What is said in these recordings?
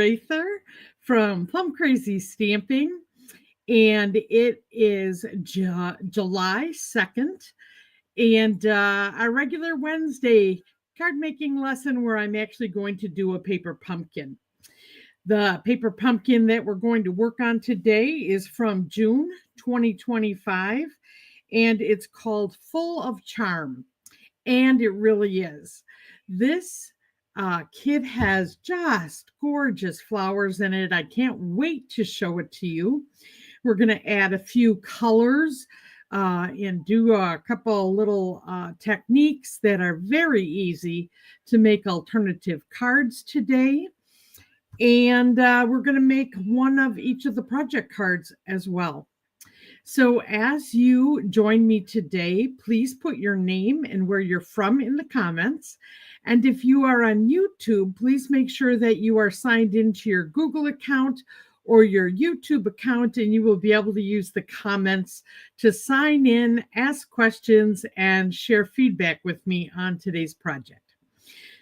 Raether from Plum Crazy Stamping, and it is July 2nd, and our regular Wednesday card making lesson where I'm actually going to do a paper pumpkin. The paper pumpkin that we're going to work on today is from June 2025, and it's called Full of Charm. And it really is. This kit has just gorgeous flowers in it. I can't wait to show it to you. We're going to add a few colors and do a couple little techniques that are very easy to make alternative cards today. And we're going to make one of each of the project cards as well. So as you join me today, please put your name and where you're from in the comments. And if you are on YouTube, please make sure that you are signed into your Google account or your YouTube account, and you will be able to use the comments to sign in, ask questions, and share feedback with me on today's project.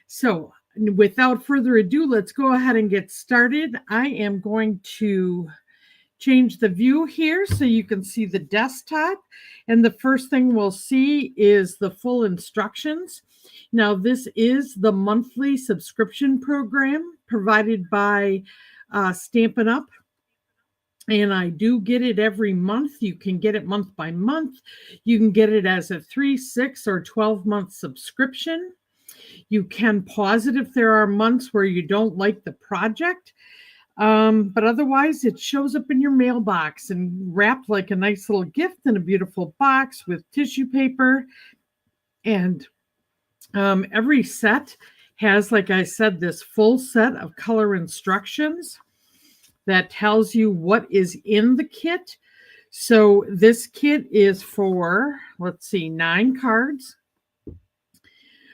So without further ado, let's go ahead and get started. I am going to change the view here so you can see the desktop. And the first thing we'll see is the full instructions. Now, this is the monthly subscription program provided by Stampin' Up. And I do get it every month. You can get it month by month. You can get it as a 3, 6, or 12-month subscription. You can pause it if there are months where you don't like the project. But otherwise, it shows up in your mailbox and wrapped like a nice little gift in a beautiful box with tissue paper. And every set has, like I said, this full set of color instructions that tells you what is in the kit. So this kit is for, 9 cards.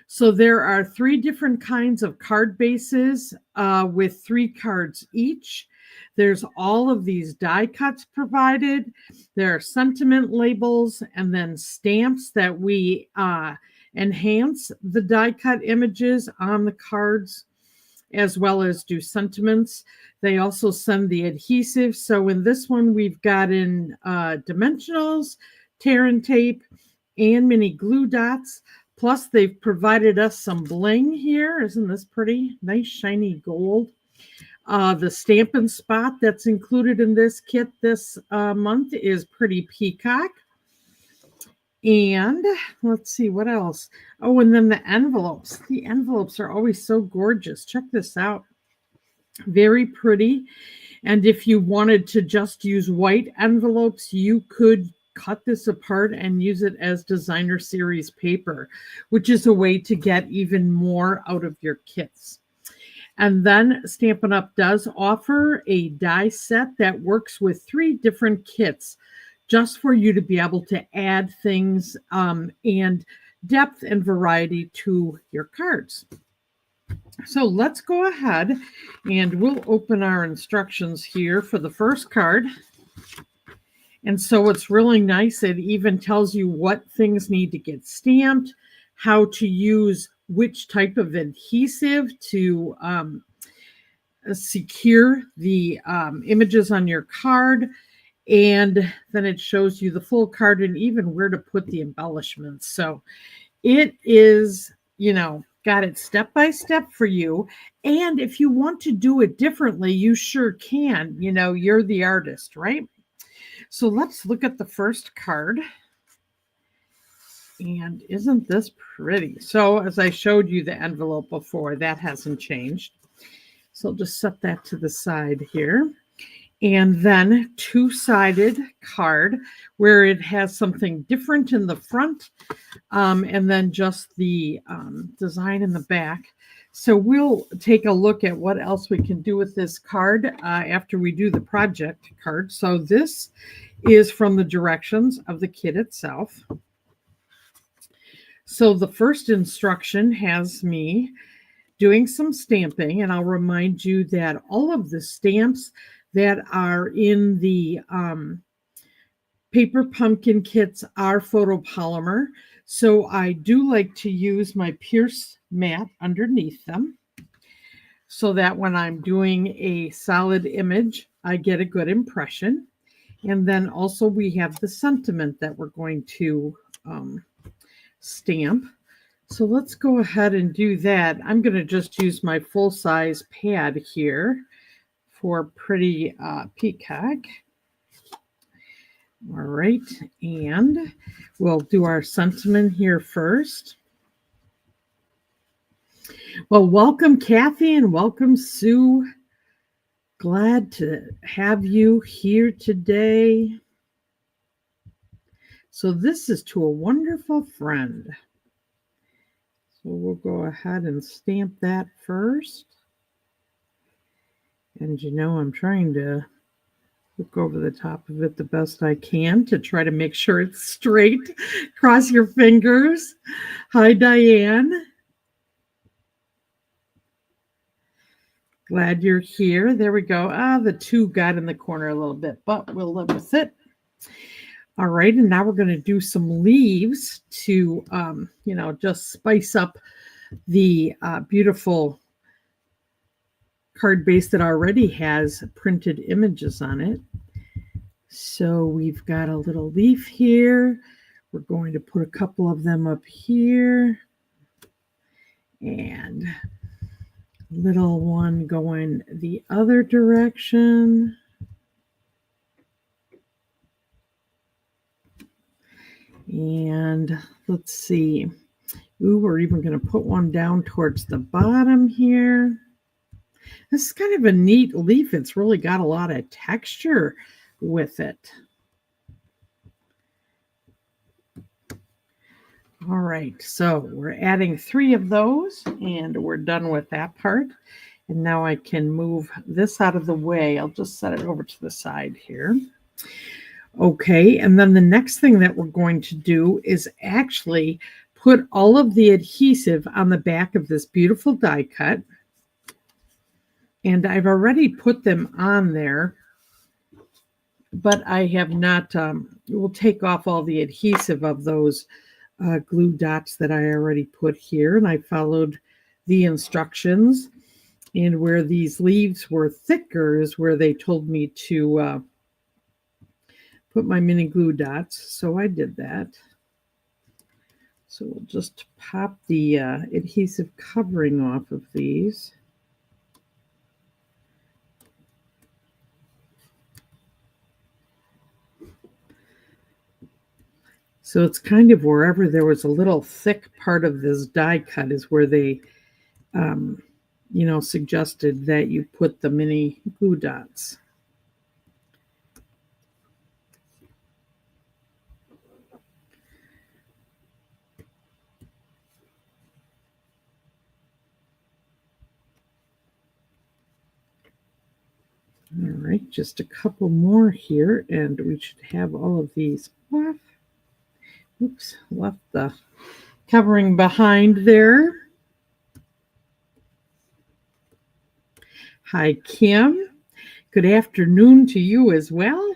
So there are 3 different kinds of card bases with 3 cards each. There's all of these die cuts provided. There are sentiment labels and then stamps that we enhance the die cut images on the cards, as well as do sentiments. They also send the adhesive. So in this one, we've got in dimensionals, tear and tape, and mini glue dots. Plus, they've provided us some bling here. Isn't this pretty? Nice, shiny gold. The Stampin' Spot that's included in this kit this month is Pretty Peacock. And let's see, what else? Oh, and then the envelopes. The envelopes are always so gorgeous. Check this out. Very pretty. And if you wanted to just use white envelopes, you could cut this apart and use it as designer series paper, which is a way to get even more out of your kits. And then Stampin' Up! Does offer a die set that works with 3 different kits just for you to be able to add things and depth and variety to your cards. So let's go ahead and we'll open our instructions here for the first card. And so it's really nice. It even tells you what things need to get stamped, how to use which type of adhesive to secure the images on your card. And then it shows you the full card and even where to put the embellishments. So it is, got it step by step for you. And if you want to do it differently, you sure can. You're the artist, right? So let's look at the first card. And isn't this pretty? So as I showed you the envelope before, that hasn't changed. So I'll just set that to the side here. And then 2-sided card where it has something different in the front and then just the design in the back. So we'll take a look at what else we can do with this card after we do the project card. So this is from the directions of the kit itself. So the first instruction has me doing some stamping, and I'll remind you that all of the stamps that are in the paper pumpkin kits are photopolymer. So I do like to use my Pierce mat underneath them. so that when I'm doing a solid image, I get a good impression. And then also we have the sentiment that we're going to stamp. So let's go ahead and do that. I'm going to just use my full-size pad here for Pretty Peacock. All right, and we'll do our sentiment here first. Well, welcome, Kathy, and welcome, Sue. Glad to have you here today. So this is to a wonderful friend. So we'll go ahead and stamp that first. And you know, I'm trying to look over the top of it the best I can to try to make sure it's straight. Cross your fingers. Hi, Diane. Glad you're here. There we go. The two got in the corner a little bit, but we'll live with it. All right, and now we're going to do some leaves to, just spice up the beautiful card base that already has printed images on it. So we've got a little leaf here. We're going to put a couple of them up here. And little one going the other direction. And let's see. Ooh, we're even going to put one down towards the bottom here. This is kind of a neat leaf. It's really got a lot of texture with it. All right, so we're adding 3 of those, and we're done with that part. And now I can move this out of the way. I'll just set it over to the side here. Okay, and then the next thing that we're going to do is actually put all of the adhesive on the back of this beautiful die cut. And I've already put them on there, but I have not, we'll take off all the adhesive of those glue dots that I already put here. And I followed the instructions. And where these leaves were thicker is where they told me to put my mini glue dots. So I did that. So we'll just pop the adhesive covering off of these. So it's kind of wherever there was a little thick part of this die cut is where they, suggested that you put the mini glue dots. All right, just a couple more here, and we should have all of these off. Oops, left the covering behind there. Hi, Kim. Good afternoon to you as well.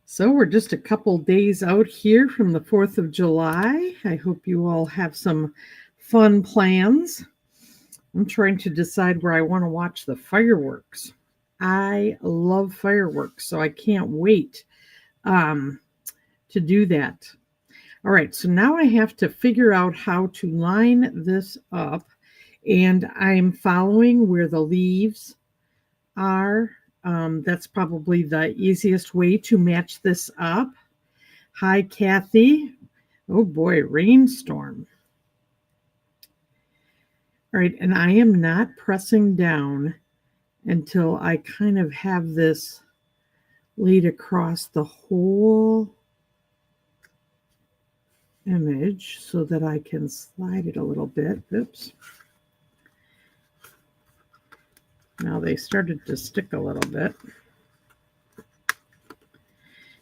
So we're just a couple days out here from the 4th of July. I hope you all have some fun plans. I'm trying to decide where I want to watch the fireworks. I love fireworks, so I can't wait to do that. All right, so now I have to figure out how to line this up, and I'm following where the leaves are. That's probably the easiest way to match this up. Hi, Kathy. Oh boy, rainstorm. All right, and I am not pressing down until I kind of have this laid across the whole image so that I can slide it a little bit. Oops. Now they started to stick a little bit.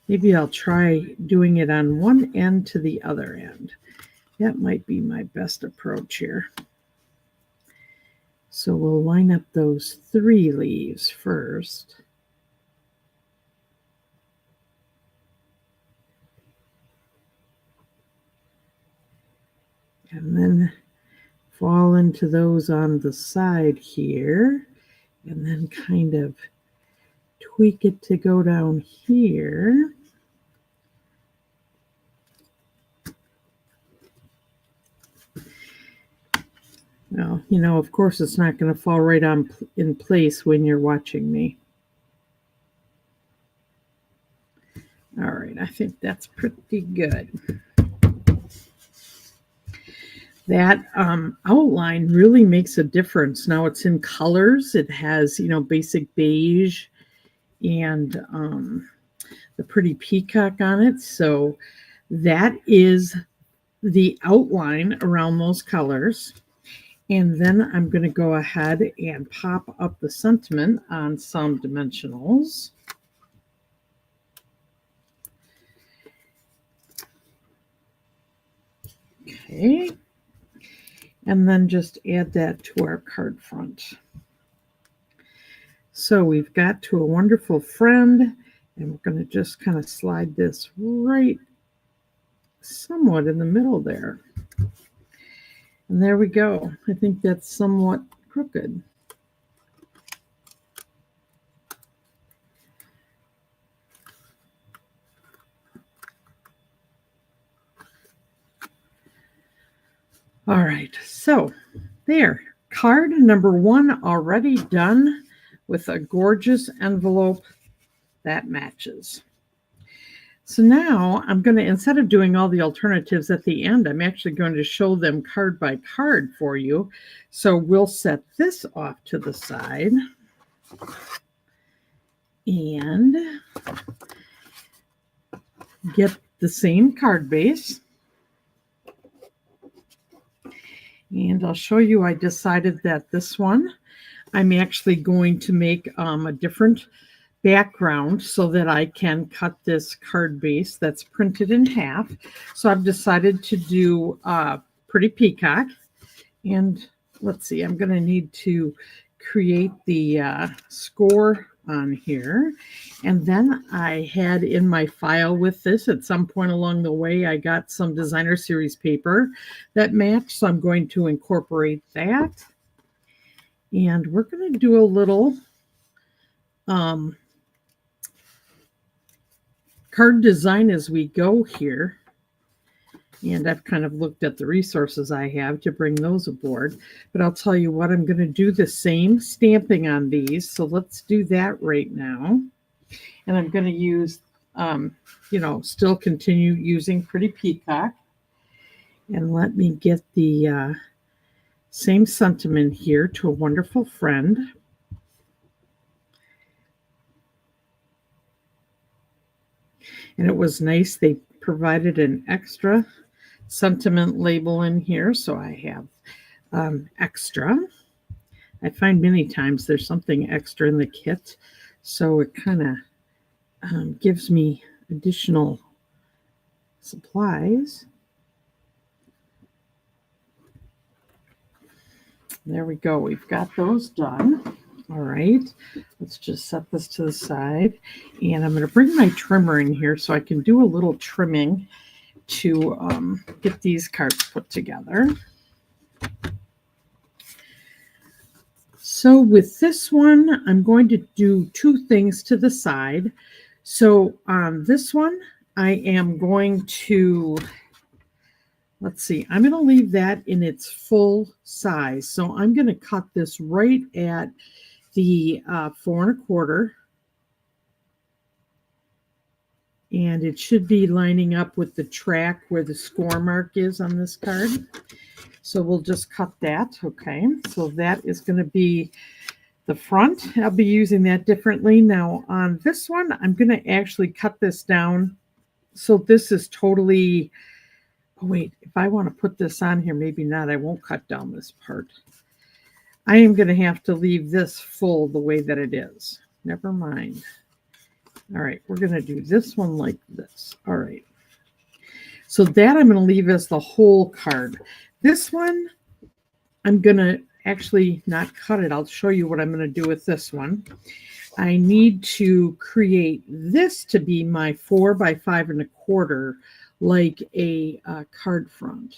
Maybe I'll try doing it on one end to the other end. That might be my best approach here. So we'll line up those 3 leaves first. And then fall into those on the side here, and then kind of tweak it to go down here. Well, you know, of course, it's not going to fall right on in place when you're watching me. All right, I think that's pretty good. That outline really makes a difference. Now it's in colors. It has, you know, basic beige and the pretty peacock on it. So that is the outline around those colors. And then I'm going to go ahead and pop up the sentiment on some dimensionals. Okay. And then just add that to our card front. So we've got to a wonderful friend, and we're going to just kind of slide this right somewhat in the middle there. And there we go. I think that's somewhat crooked. All right, so there, card number 1 already done with a gorgeous envelope that matches. So now I'm going to, instead of doing all the alternatives at the end, I'm actually going to show them card by card for you. So we'll set this off to the side and get the same card base. And I'll show you, I decided that this one, I'm actually going to make a different background so that I can cut this card base that's printed in half. So I've decided to do pretty peacock. And let's see, I'm going to need to create the score on here. And then I had in my file with this, at some point along the way, I got some designer series paper that matched. So I'm going to incorporate that. And we're going to do a little card design as we go here. And I've kind of looked at the resources I have to bring those aboard. But I'll tell you what, I'm going to do the same stamping on these. So let's do that right now. And I'm going to use, you know, still continue using Pretty Peacock. And let me get the same sentiment here, to a wonderful friend. And it was nice. They provided an extra sentiment label in here. So I have extra. I find many times there's something extra in the kit. So it kind of gives me additional supplies. There we go. We've got those done. All right. Let's just set this to the side. And I'm going to bring my trimmer in here so I can do a little trimming to get these cards put together. So with this one, I'm going to do 2 things to the side. So on this one, I am going to, let's see, I'm going to leave that in its full size. So I'm going to cut this right at the 4 1/4. And it should be lining up with the track where the score mark is on this card. So we'll just cut that. Okay, so that is going to be the front. I'll be using that differently. Now on this one, I'm going to actually cut this down. So this is totally, oh wait, if I want to put this on here, maybe not. I won't cut down this part. I am going to have to leave this full the way that it is. Never mind. All right, we're going to do this one like this. All right. So that I'm going to leave as the whole card. This one, I'm going to actually not cut it. I'll show you what I'm going to do with this one. I need to create this to be my 4 by 5 1/4, like a card front.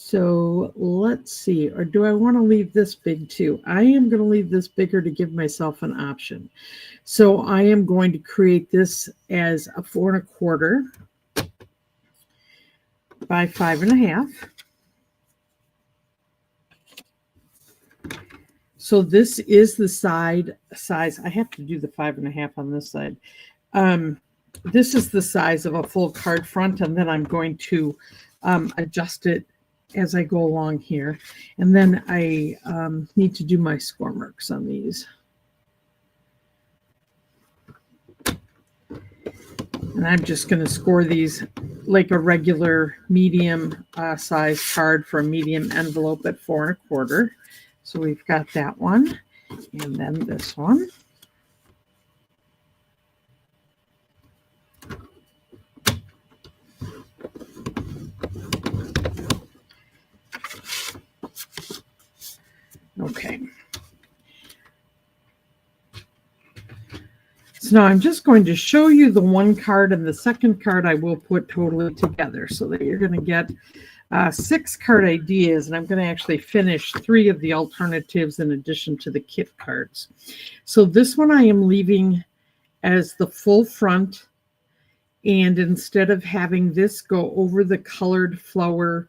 So let's see, or do I want to leave this big too? I am going to leave this bigger to give myself an option. So I am going to create this as a 4 1/4 by 5 1/2. So this is the side size. I have to do the 5 1/2 on this side. This is the size of a full card front, and then I'm going to adjust it as I go along here. And then I need to do my score marks on these. And I'm just going to score these like a regular medium size card for a medium envelope at 4 1/4. So we've got that one, and then this one. Okay. So now I'm just going to show you the one card, and the second card I will put totally together so that you're going to get 6 card ideas, and I'm going to actually finish 3 of the alternatives in addition to the kit cards. So this one I am leaving as the full front, and instead of having this go over the colored flower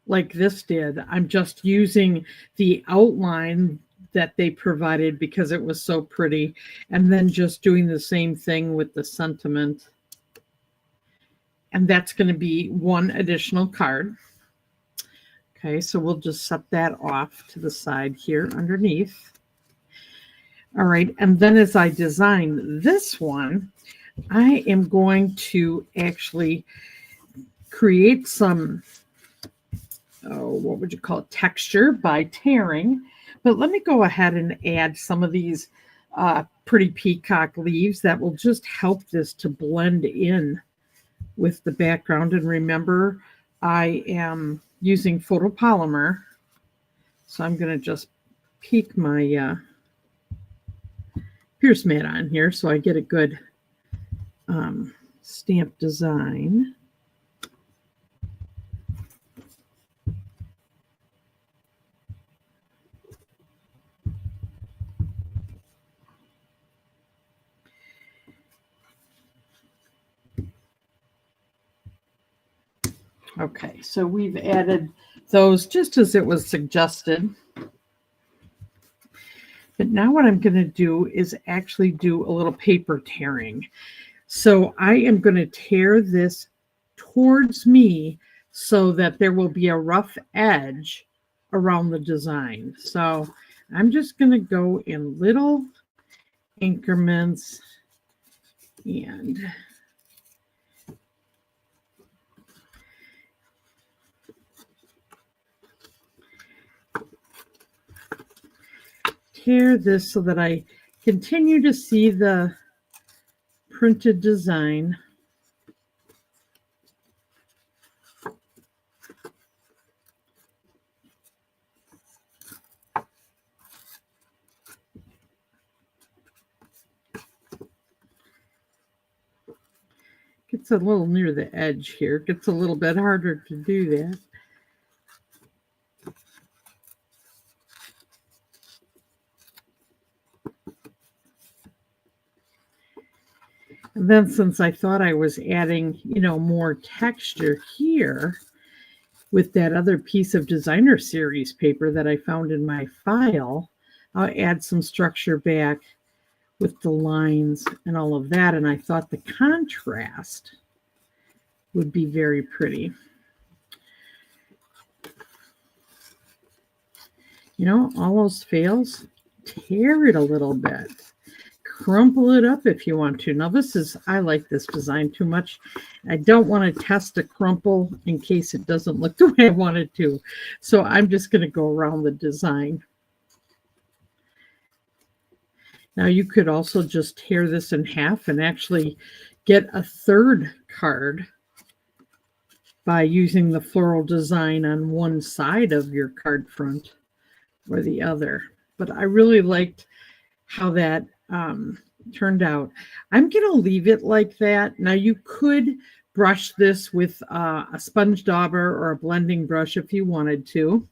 like this did, I'm just using the outline that they provided because it was so pretty, and then just doing the same thing with the sentiment. And that's going to be 1 additional card. Okay, so we'll just set that off to the side here underneath. All right, and then as I design this one, I am going to actually create some, what would you call it, texture by tearing. But let me go ahead and add some of these pretty peacock leaves that will just help this to blend in with the background. And remember, I am using photopolymer, so I'm going to just peek my pierce mat on here so I get a good stamp design. Okay, so we've added those just as it was suggested. But now what I'm going to do is actually do a little paper tearing. So I am going to tear this towards me so that there will be a rough edge around the design. So I'm just going to go in little increments and tear this so that I continue to see the printed design. Gets a little near the edge here. Gets a little bit harder to do that. And then since I thought I was adding, more texture here with that other piece of designer series paper that I found in my file, I'll add some structure back with the lines and all of that. And I thought the contrast would be very pretty. Almost fails. Tear it a little bit. Crumple it up if you want to. Now I like this design too much. I don't want to test a crumple in case it doesn't look the way I want it to. So I'm just going to go around the design. Now you could also just tear this in half and actually get a 3rd card by using the floral design on one side of your card front or the other. But I really liked how that turned out. I'm going to leave it like that. Now you could brush this with a sponge dauber or a blending brush if you wanted to.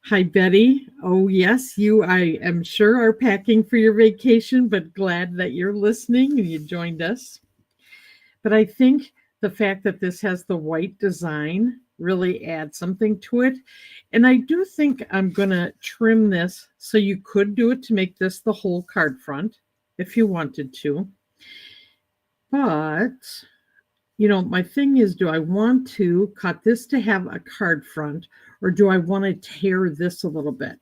Hi, Betty. Oh, yes, you, I am sure, are packing for your vacation, but glad that you're listening and you joined us. But I think the fact that this has the white design really adds something to it. And I do think I'm going to trim this, so you could do it to make this the whole card front if you wanted to. But, you know, my thing is, do I want to cut this to have a card front, or do I want to tear this a little bit?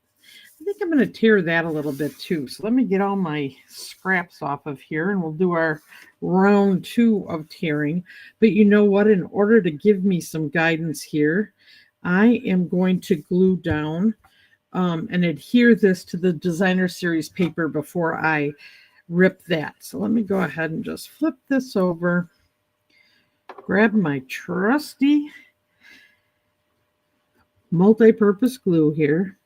I think I'm going to tear that a little bit too. So let me get all my scraps off of here and we'll do our round 2 of tearing. But you know what? In order to give me some guidance here, I am going to glue down and adhere this to the designer series paper before I rip that. So let me go ahead and just flip this over, grab my trusty multi-purpose glue here.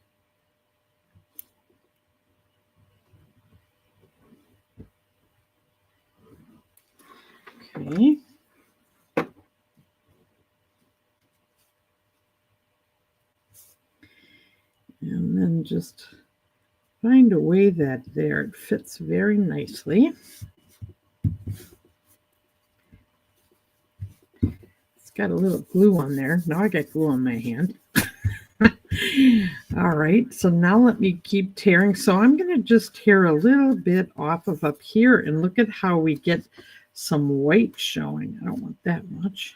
Okay. And then just find a way that there it fits very nicely. It's got a little glue on there. Now I got glue on my hand. All right, so now let me keep tearing. So I'm going to just tear a little bit off of up here and look at how we get some white showing. I don't want that much.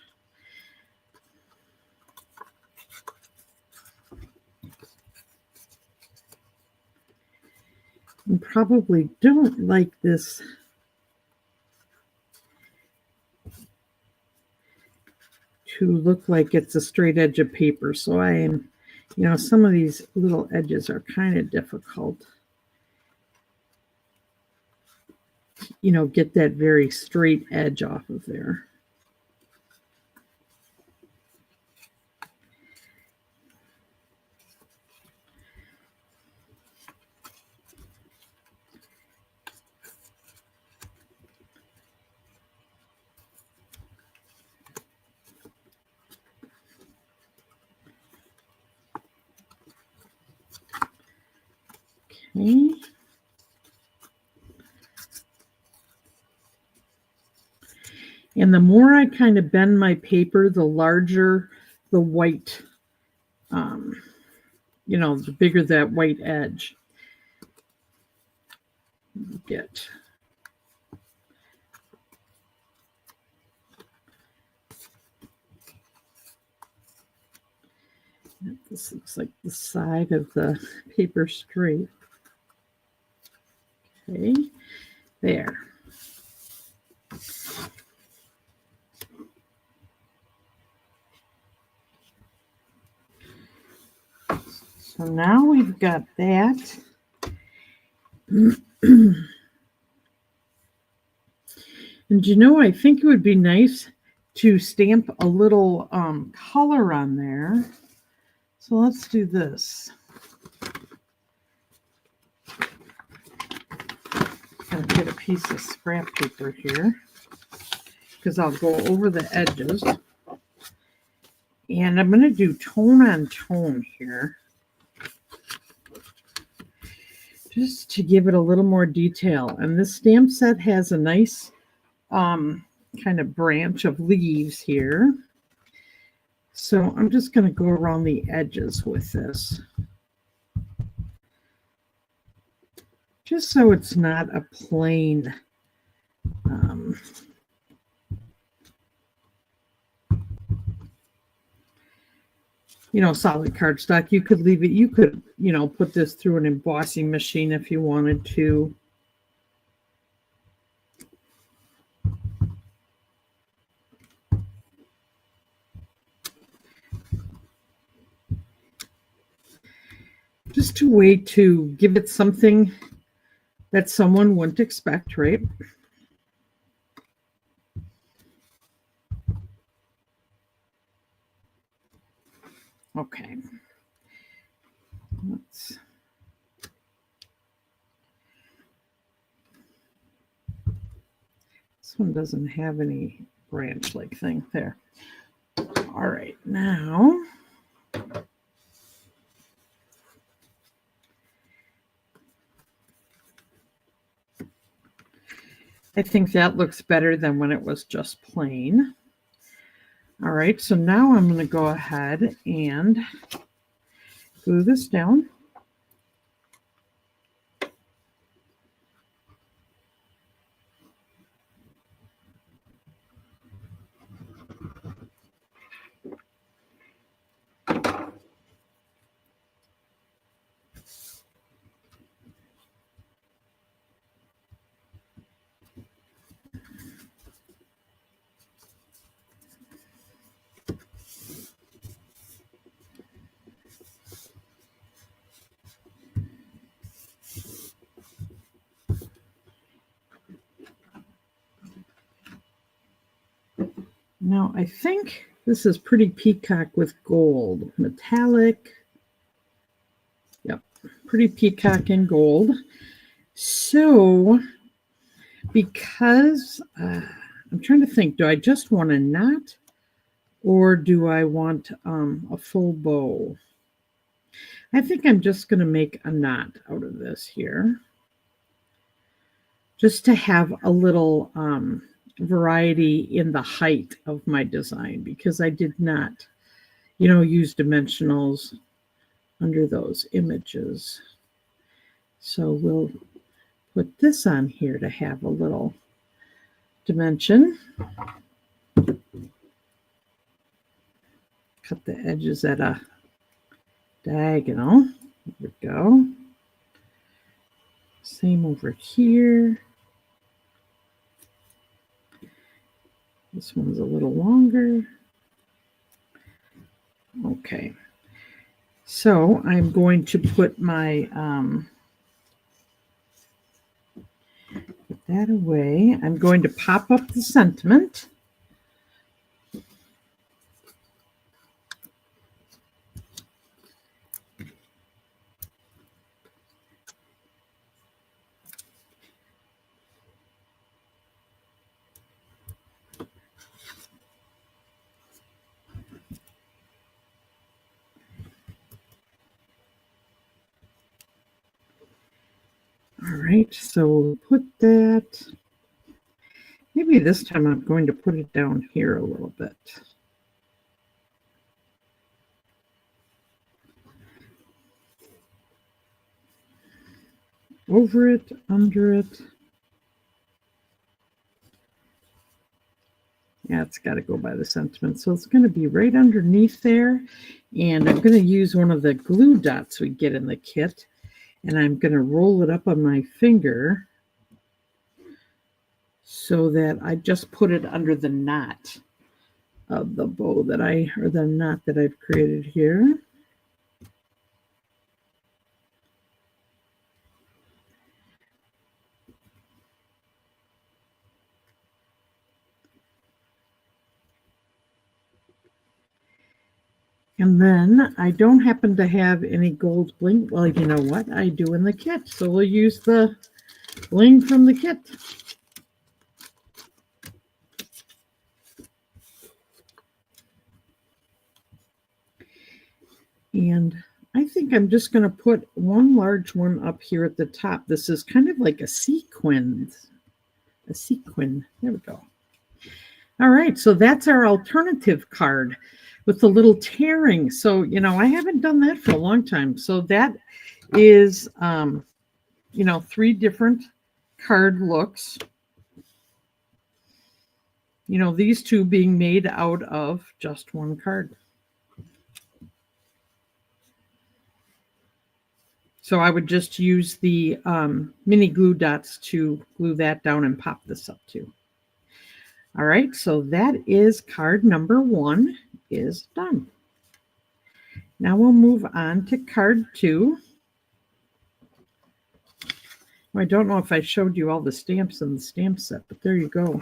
And probably don't like this to look like it's a straight edge of paper. So I am, you know, some of these little edges are kind of difficult. You know, get that very straight edge off of there. Okay. And the more I kind of bend my paper, the larger the white, you know, the bigger that white edge get. This looks like the side of the paper straight. Okay, there. So now we've got that. And you know, I think it would be nice to stamp a little color on there. So let's do this. I'm going to get a piece of scrap paper here because I'll go over the edges. And I'm going to do tone on tone here, just to give it a little more detail. And this stamp set has a nice kind of branch of leaves here. So I'm just going to go around the edges with this, just so it's not a plain you know, solid cardstock. You could leave it, you could, you know, put this through an embossing machine if you wanted to. Just a way to give it something that someone wouldn't expect, right? Okay. Let's this one doesn't have any branch-like thing there. All right, now I think that looks better than when it was just plain. All right, so now I'm going to go ahead and glue this down. Now, I think this is Pretty Peacock with gold. Metallic. Yep, Pretty Peacock in gold. So, because I'm trying to think, do I just want a knot or do I want a full bow? I think I'm just going to make a knot out of this here, just to have a little variety in the height of my design, because I did not, use dimensionals under those images. So we'll put this on here to have a little dimension. Cut the edges at a diagonal. There we go. Same over here. This one's a little longer. Okay. So I'm going to put my, put that away. I'm going to pop up the sentiment. All right, so we'll put that. Maybe this time I'm going to put it down here a little bit. Over it, under it. Yeah, it's got to go by the sentiment. So it's going to be right underneath there. And I'm going to use one of the glue dots we get in the kit. And I'm going to roll it up on my finger so that I just put it under the knot of the bow that or the knot that I've created here. And then I don't happen to have any gold bling. Well, you know what? I do in the kit. So we'll use the bling from the kit. And I think I'm just going to put one large one up here at the top. This is kind of like a sequin. A sequin. There we go. All right, so that's our alternative card with the little tearing. So, I haven't done that for a long time. So that is, 3 different card looks. These 2 being made out of just one card. So I would just use the mini glue dots to glue that down and pop this up too. All right, so that is card number 1 is done. Now we'll move on to card 2. I don't know if I showed you all the stamps in the stamp set, but there you go.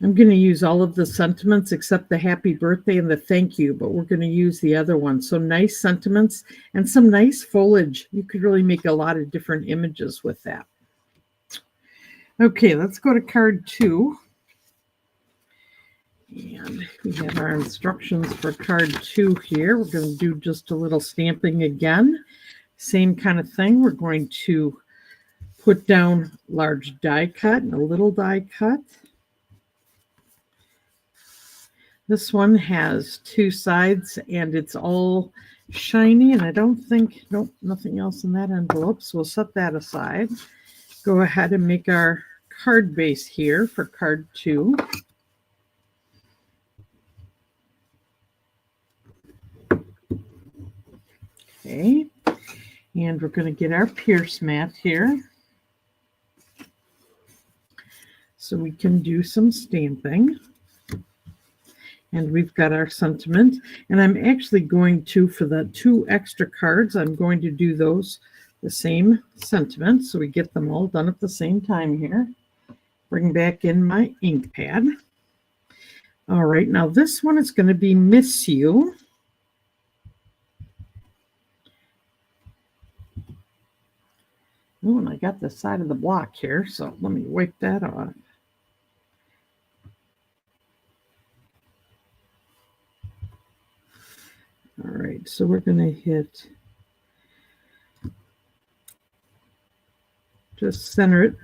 I'm going to use all of the sentiments except the happy birthday and the thank you, but we're going to use the other one. So nice sentiments and some nice foliage. You could really make a lot of different images with that. Okay, let's go to card 2. And we have our instructions for card 2 here. We're going to do just a little stamping again. Same kind of thing. We're going to put down large die cut and a little die cut. This one has 2 sides and it's all shiny, and I don't think, nope, nothing else in that envelope, so we'll set that aside. Go ahead and make our card base here for card 2. Okay, and we're going to get our pierce mat here so we can do some stamping. And we've got our sentiment, and I'm actually going to, for the 2 extra cards, I'm going to do those the same sentiment, so we get them all done at the same time here. Bring back in my ink pad. All right, now this one is going to be Miss You. Oh, and I got the side of the block here, so let me wipe that off. All right, so we're going to hit, just center it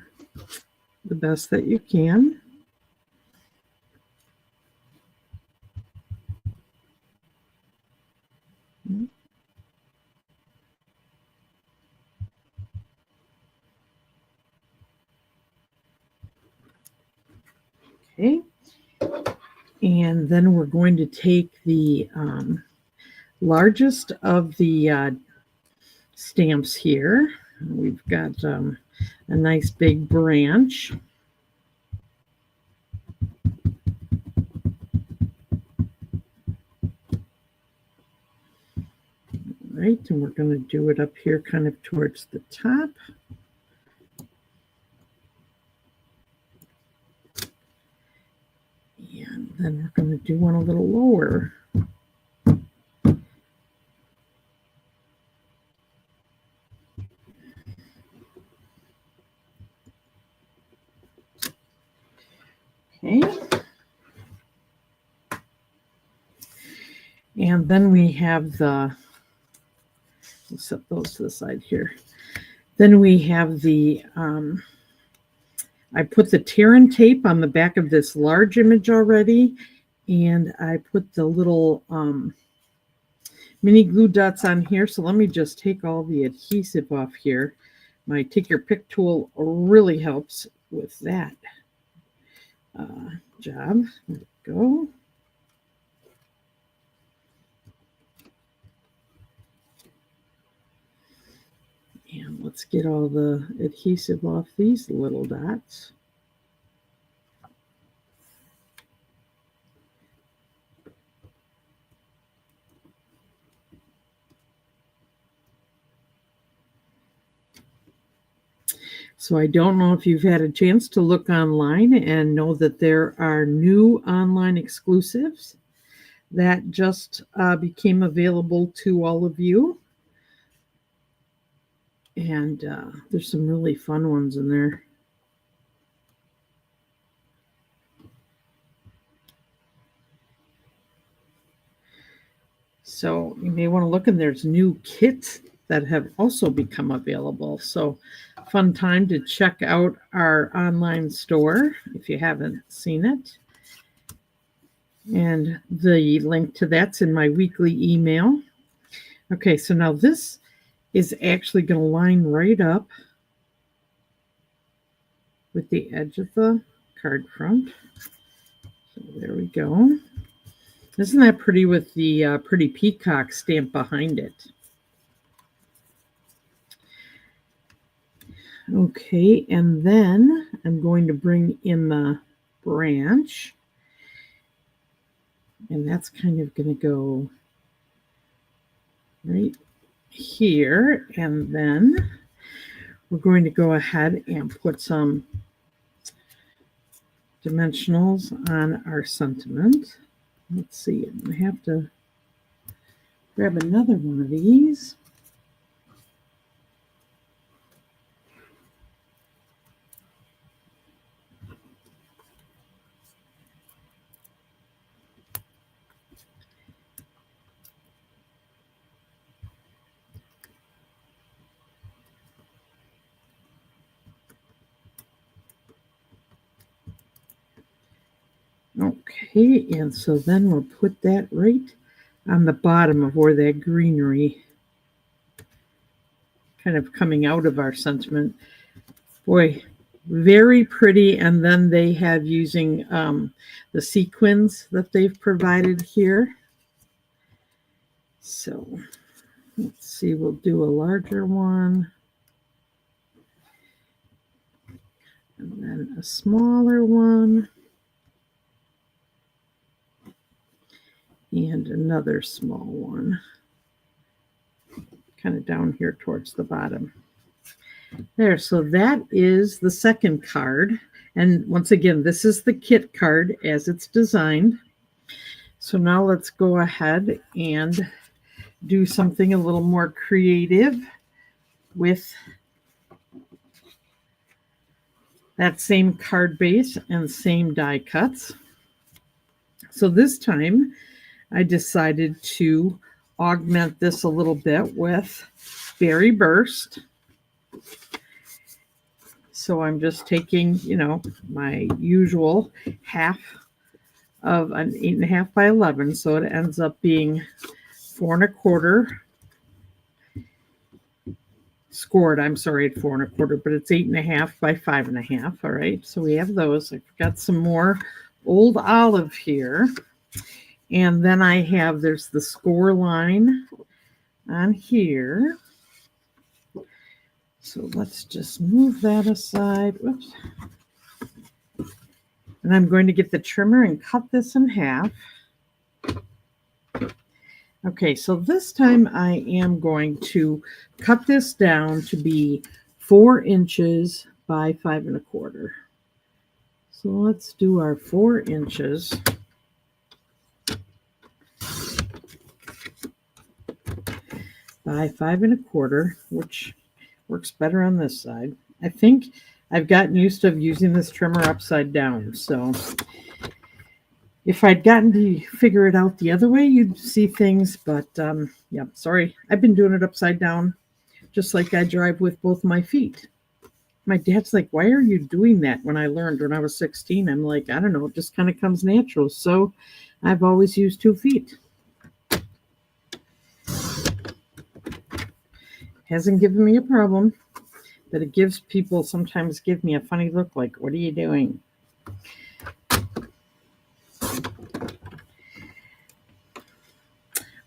the best that you can. Okay, and then we're going to take the largest of the stamps here. We've got a nice big branch. Right, and we're going to do it up here kind of towards the top. And then we're going to do one a little lower. Okay. And then we have the, let's set those to the side here. Then we have the, I put the tear and tape on the back of this large image already, and I put the little mini glue dots on here. So let me just take all the adhesive off here. My take your pick tool really helps with that job. There we go. And let's get all the adhesive off these little dots. So I don't know if you've had a chance to look online and know that there are new online exclusives that just became available to all of you. And there's some really fun ones in there. So you may want to look, and there's new kits that have also become available. So fun time to check out our online store if you haven't seen it. And the link to that's in my weekly email. Okay, so now this is actually going to line right up with the edge of the card front. So there we go. Isn't that pretty with the pretty peacock stamp behind it? Okay, and then I'm going to bring in the branch. And that's kind of going to go right here. And then we're going to go ahead and put some dimensionals on our sentiment. Let's see, I'm going to have to grab another one of these. Okay, and so then we'll put that right on the bottom of where that greenery kind of coming out of our sentiment. Boy, very pretty. And then they have using the sequins that they've provided here. So let's see, we'll do a larger one. And then a smaller one. And another small one. Kind of down here towards the bottom. There, so that is the second card. And once again, this is the kit card as it's designed. So now let's go ahead and do something a little more creative with that same card base and same die cuts. So this time I decided to augment this a little bit with Berry Burst. So I'm just taking, my usual half of an 8.5 by 11. So it ends up being 4 1/4 scored. I'm sorry, at 4 1/4, but it's 8.5 by 5.5. All right. So we have those. I've got some more old olive here. And then there's the score line on here. So let's just move that aside. Whoops. And I'm going to get the trimmer and cut this in half. Okay, so this time I am going to cut this down to be 4 inches by 5 1/4. So let's do our 4 inches. By 5 1/4, which works better on this side. I think I've gotten used to using this trimmer upside down. So if I'd gotten to figure it out the other way, you'd see things. But yeah, sorry. I've been doing it upside down, just like I drive with both my feet. My dad's like, why are you doing that? When I learned when I was 16, I'm like, I don't know. It just kind of comes natural. So I've always used 2 feet. Hasn't given me a problem, but it gives people sometimes give me a funny look like, what are you doing?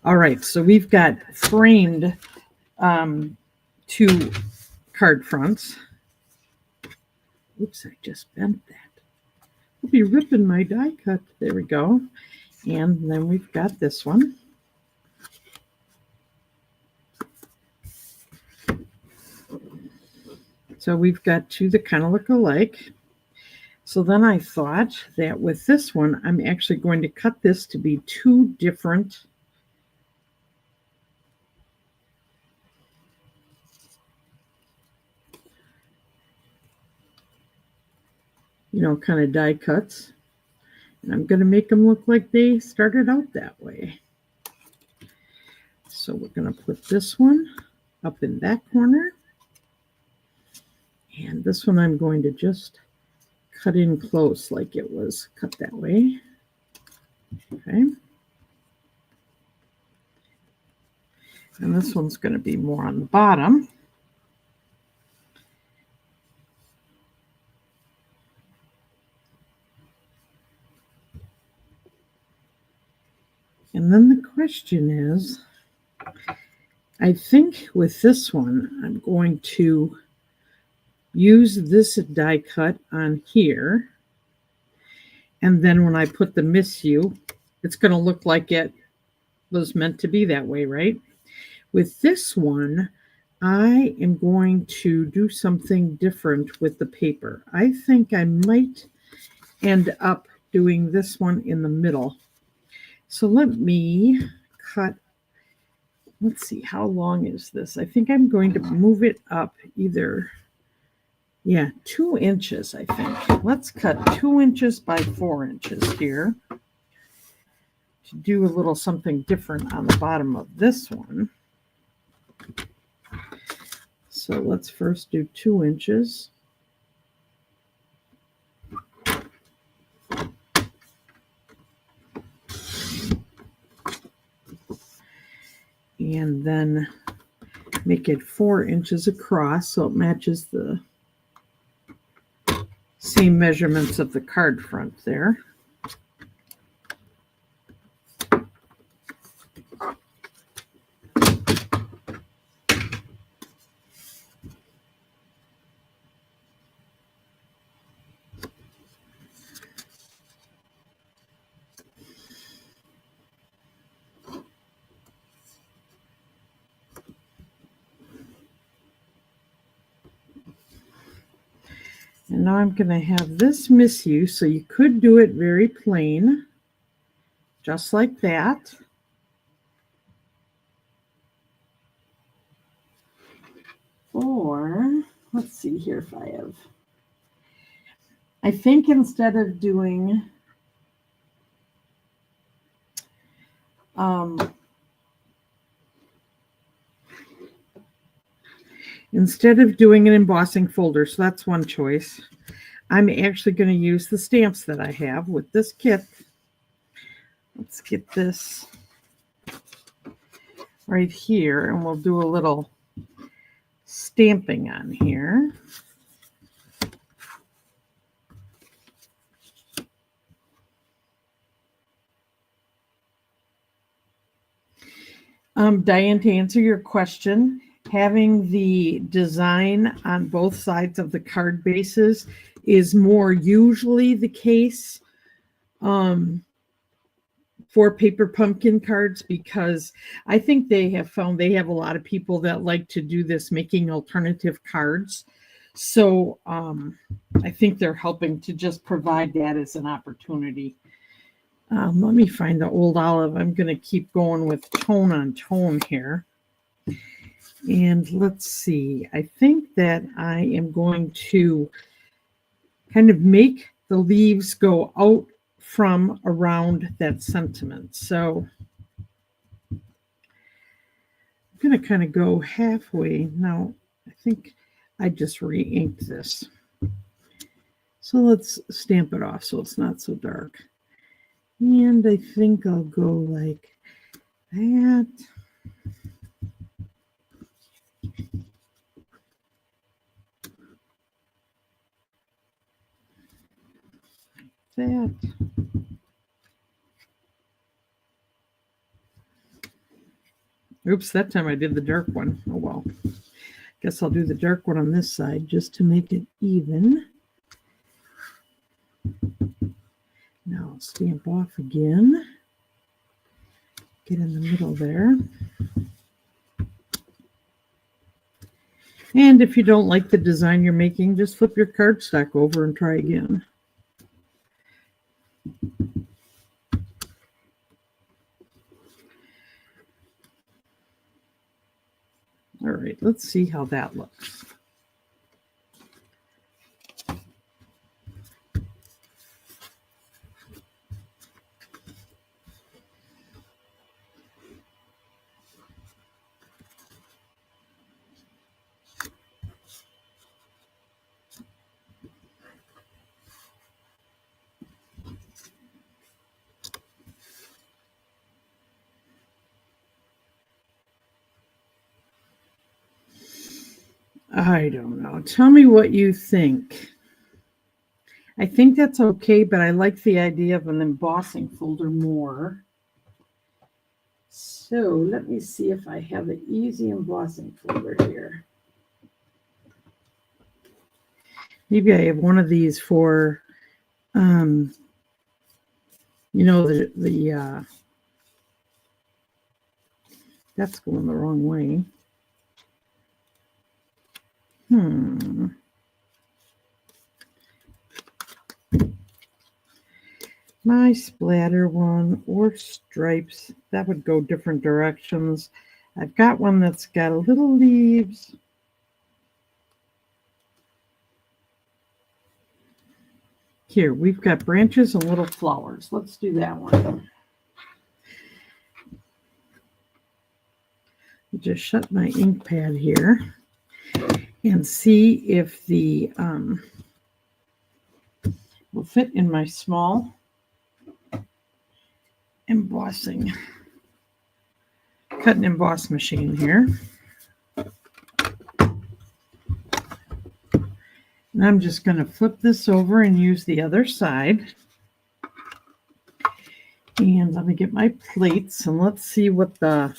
All right, so we've got framed 2 card fronts. Oops, I just bent that. I'll be ripping my die cut. There we go. And then we've got this one. So we've got 2 that kind of look alike. So then I thought that with this one, I'm actually going to cut this to be 2 different kind of die cuts. And I'm going to make them look like they started out that way. So we're going to put this one up in that corner. And this one I'm going to just cut in close like it was cut that way. Okay. And this one's going to be more on the bottom. And then the question is, I think with this one, I'm going to use this die cut on here. And then when I put the Miss You, it's going to look like it was meant to be that way, right? With this one, I am going to do something different with the paper. I think I might end up doing this one in the middle. So let me cut, let's see, how long is this? I think I'm going to move it up either, 2 inches, I think. Let's cut 2 inches by 4 inches here to do a little something different on the bottom of this one. So let's first do 2 inches. and then make it 4 inches across so it matches the same measurements of the card front there. And now I'm going to have this miss you, so you could do it very plain, just like that. Or, let's see here if I think instead of doing an embossing folder, so that's one choice, I'm actually going to use the stamps that I have with this kit. Let's get this right here, and we'll do a little stamping on here. Diane, to answer your question, having the design on both sides of the card bases is more usually the case for paper pumpkin cards, because I think they have found they have a lot of people that like to do this, making alternative cards. So I think they're helping to just provide that as an opportunity. Let me find the old olive. I'm going to keep going with tone on tone here. And let's see. I think that I am going to kind of make the leaves go out from around that sentiment. So I'm going to kind of go halfway. Now, I think I just re-inked this. So let's stamp it off so it's not so dark. And I think I'll go like that. That. Oops, that time I did the dark one. Oh well. Guess I'll do the dark one on this side just to make it even. Now I'll stamp off again. Get in the middle there. And if you don't like the design you're making, just flip your cardstock over and try again. All right, let's see how that looks. I don't know. Tell me what you think. I think that's okay, but I like the idea of an embossing folder more. So let me see if I have an easy embossing folder here. Maybe I have one of these for, you know, that's going the wrong way. My splatter one or stripes, that would go different directions. I've got one that's got little leaves. Here, we've got branches and little flowers. Let's do that one. Just shut my ink pad here and see if the will fit in my small embossing cut and emboss machine here. And I'm just going to flip this over and use the other side. And let me get my plates and let's see what the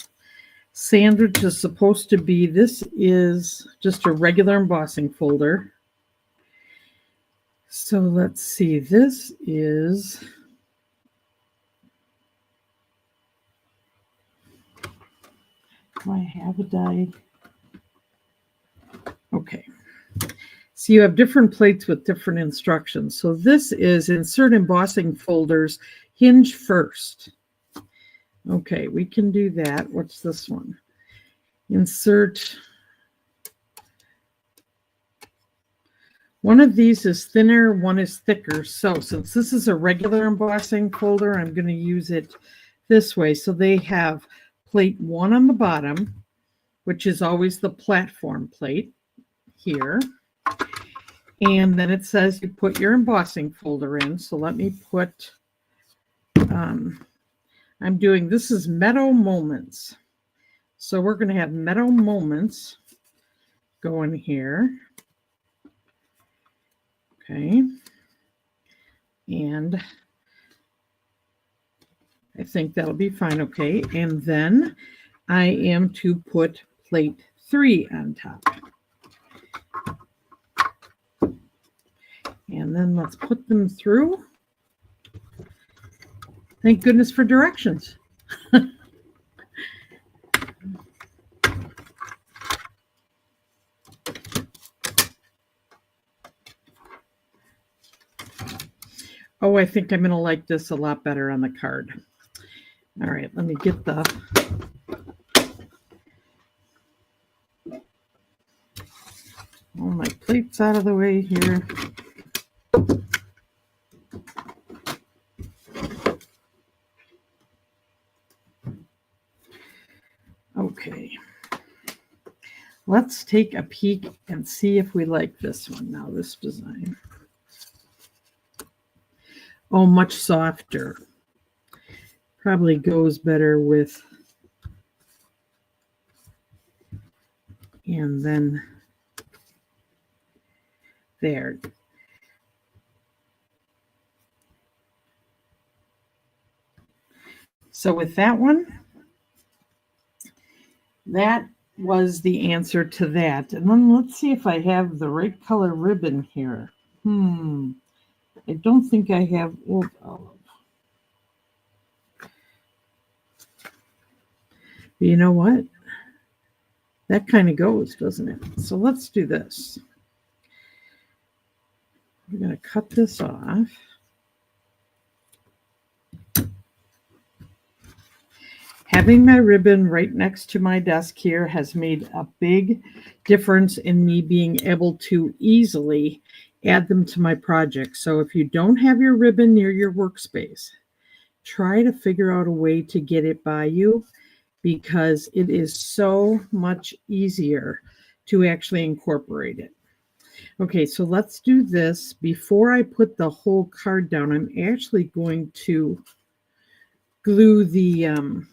sandwich is supposed to be. This is just a regular embossing folder. So let's see, this is, do I have a die? Okay. So you have different plates with different instructions. So this is insert embossing folders, hinge first. Okay, we can do that. What's this one? Insert. One of these is thinner, one is thicker. So since this is a regular embossing folder, I'm going to use it this way. So they have plate 1 on the bottom, which is always the platform plate here. And then it says you put your embossing folder in. So let me put, I'm doing, this is Meadow Moments. So we're going to have Meadow Moments go in here. Okay. And I think that'll be fine. Okay. And then I am to put plate 3 on top. And then let's put them through. Thank goodness for directions. Oh, I think I'm going to like this a lot better on the card. All right, let me get all my plates out of the way here. Okay. Let's take a peek and see if we like this one now, this design. Oh, much softer. Probably goes better with, and then there. So with that one, that was the answer to that. And then let's see if I have the right color ribbon here. I don't think I have Old Olive. But you know what? That kind of goes, doesn't it? So let's do this. We're going to cut this off. Having my ribbon right next to my desk here has made a big difference in me being able to easily add them to my project. So if you don't have your ribbon near your workspace, try to figure out a way to get it by you, because it is so much easier to actually incorporate it. Okay, so let's do this. Before I put the whole card down, I'm actually going to glue the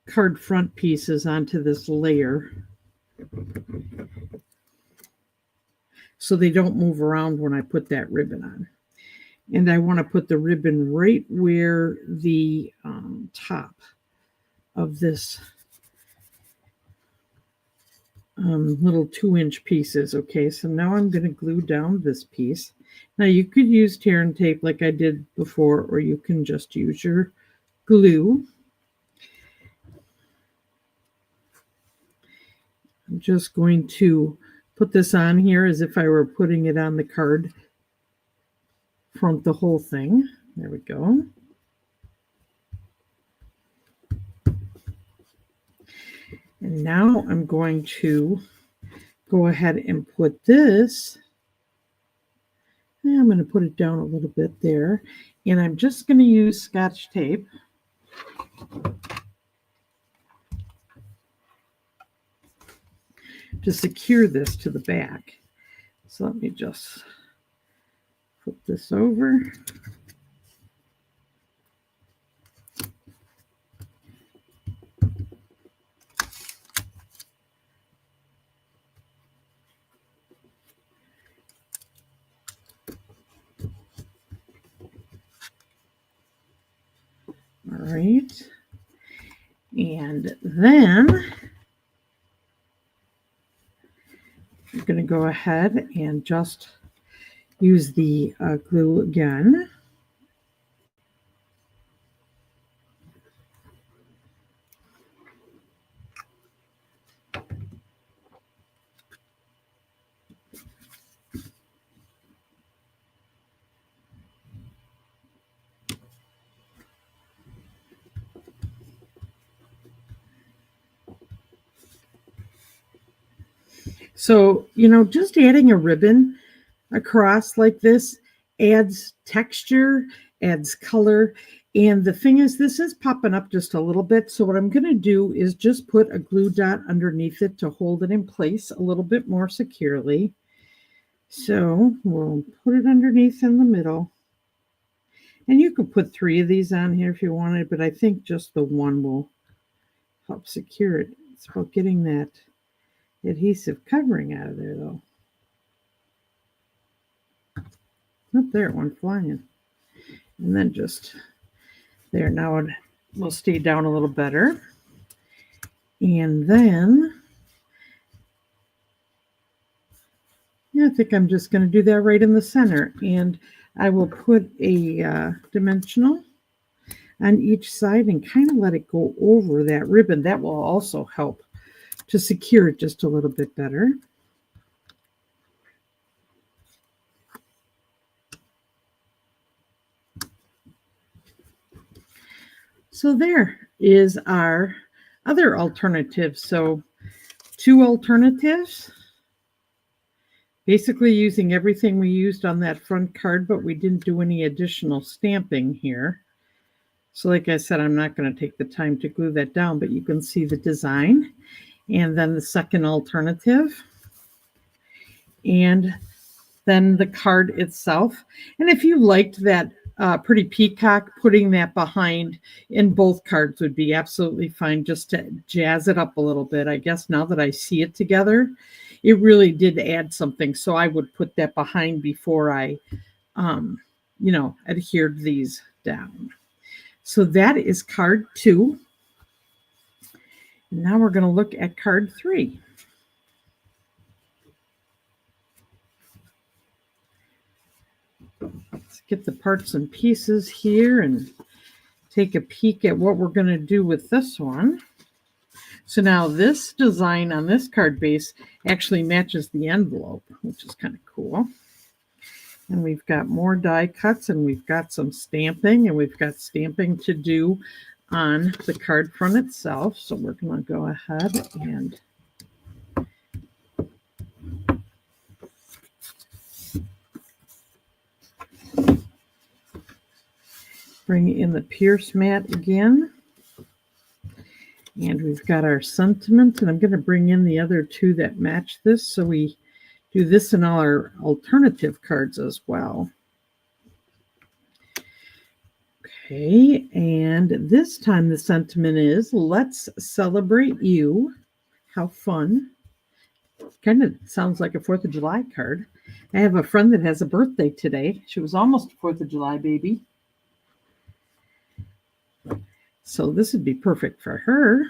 card front pieces onto this layer so they don't move around when I put that ribbon on. And I want to put the ribbon right where the top of this little 2-inch pieces. Okay, so now I'm going to glue down this piece. Now you could use tear and tape like I did before, or you can just use your glue. I'm just going to put this on here as if I were putting it on the card front, the whole thing. There we go. And now I'm going to go ahead and put this. I'm going to put it down a little bit there. And I'm just going to use Scotch tape to secure this to the back. So let me just flip this over. right. And then I'm going to go ahead and just use the glue again. So, just adding a ribbon across like this adds texture, adds color. And the thing is, this is popping up just a little bit. So what I'm going to do is just put a glue dot underneath it to hold it in place a little bit more securely. So we'll put it underneath in the middle. And you could put 3 of these on here if you wanted, but I think just the one will help secure it. It's about getting that adhesive covering out of there, though. Up there, it went flying. And then just there. Now it will stay down a little better. And then, I think I'm just going to do that right in the center. And I will put a dimensional on each side and kind of let it go over that ribbon. That will also help to secure it just a little bit better. So there is our other alternative. So 2 alternatives, basically using everything we used on that front card, but we didn't do any additional stamping here. So like I said, I'm not going to take the time to glue that down, but you can see the design. And then the second alternative. And then the card itself. And if you liked that pretty peacock, putting that behind in both cards would be absolutely fine, just to jazz it up a little bit. I guess now that I see it together, it really did add something. So I would put that behind before I, adhered these down. So that is card 2. Now we're going to look at card 3. Let's get the parts and pieces here and take a peek at what we're going to do with this one. So now this design on this card base actually matches the envelope, which is kind of cool. And we've got more die cuts, and we've got some stamping, and we've got stamping to do on the card front itself. So we're going to go ahead and bring in the Pierce mat again. And we've got our sentiment, and I'm going to bring in the other 2 that match this. So we do this in all our alternative cards as well. Okay, and this time the sentiment is, let's celebrate you. How fun. Kind of sounds like a 4th of July card. I have a friend that has a birthday today. She was almost a 4th of July baby. So this would be perfect for her.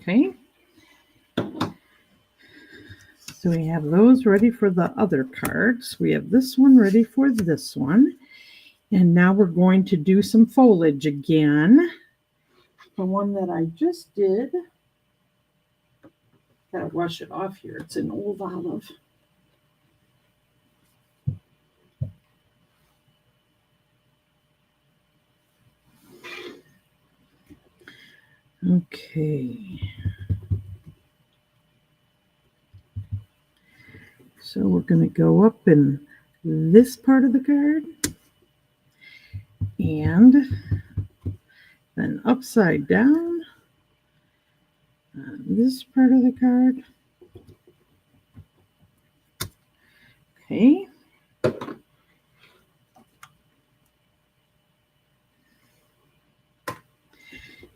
Okay. So we have those ready for the other cards. We have this one ready for this one. And now we're going to do some foliage again. The one that I just did. Gotta wash it off here. It's an old olive. Okay. So we're going to go up in this part of the card and then upside down this part of the card. Okay.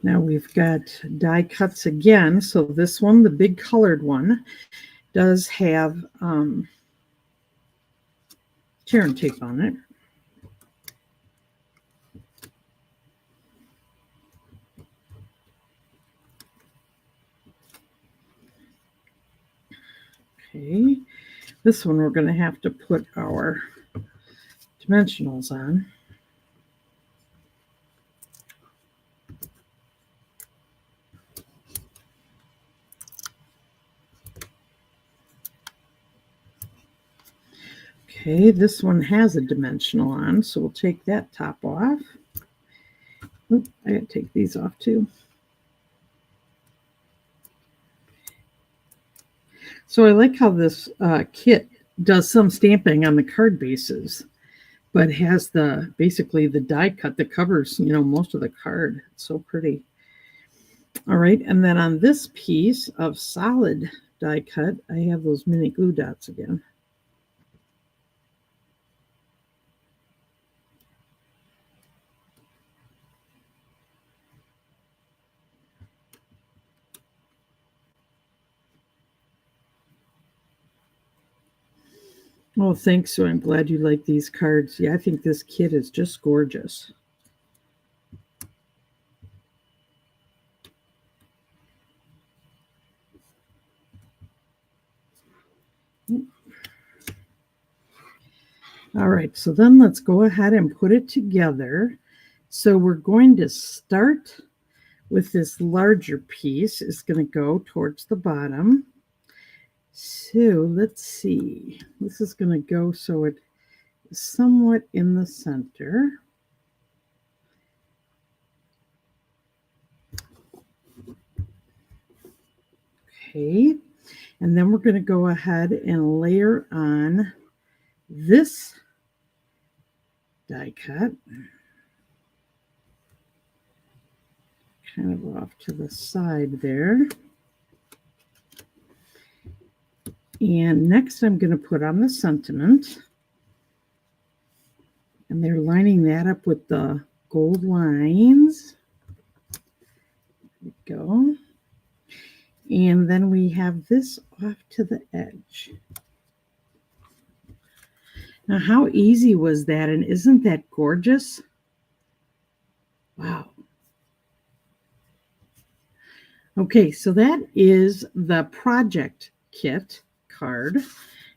Now we've got die cuts again. So this one, the big colored one, does have tear and tape on it. Okay, this one we're going to have to put our dimensionals on. Okay, this one has a dimensional on, so we'll take that top off. Oop, I gotta take these off too. So I like how this kit does some stamping on the card bases, but has the basically the die cut that covers, most of the card. It's so pretty. All right, and then on this piece of solid die cut, I have those mini glue dots again. Oh, thanks, Sue. I'm glad you like these cards. Yeah, I think this kit is just gorgeous. All right, so then let's go ahead and put it together. So we're going to start with this larger piece. It's going to go towards the bottom. So let's see. This is going to go so it is somewhat in the center. Okay, and then we're going to go ahead and layer on this die cut. Kind of off to the side there. And next I'm going to put on the sentiment. And they're lining that up with the gold lines. There we go. And then we have this off to the edge. Now, how easy was that? And isn't that gorgeous? Wow. Okay, so that is the project kit card.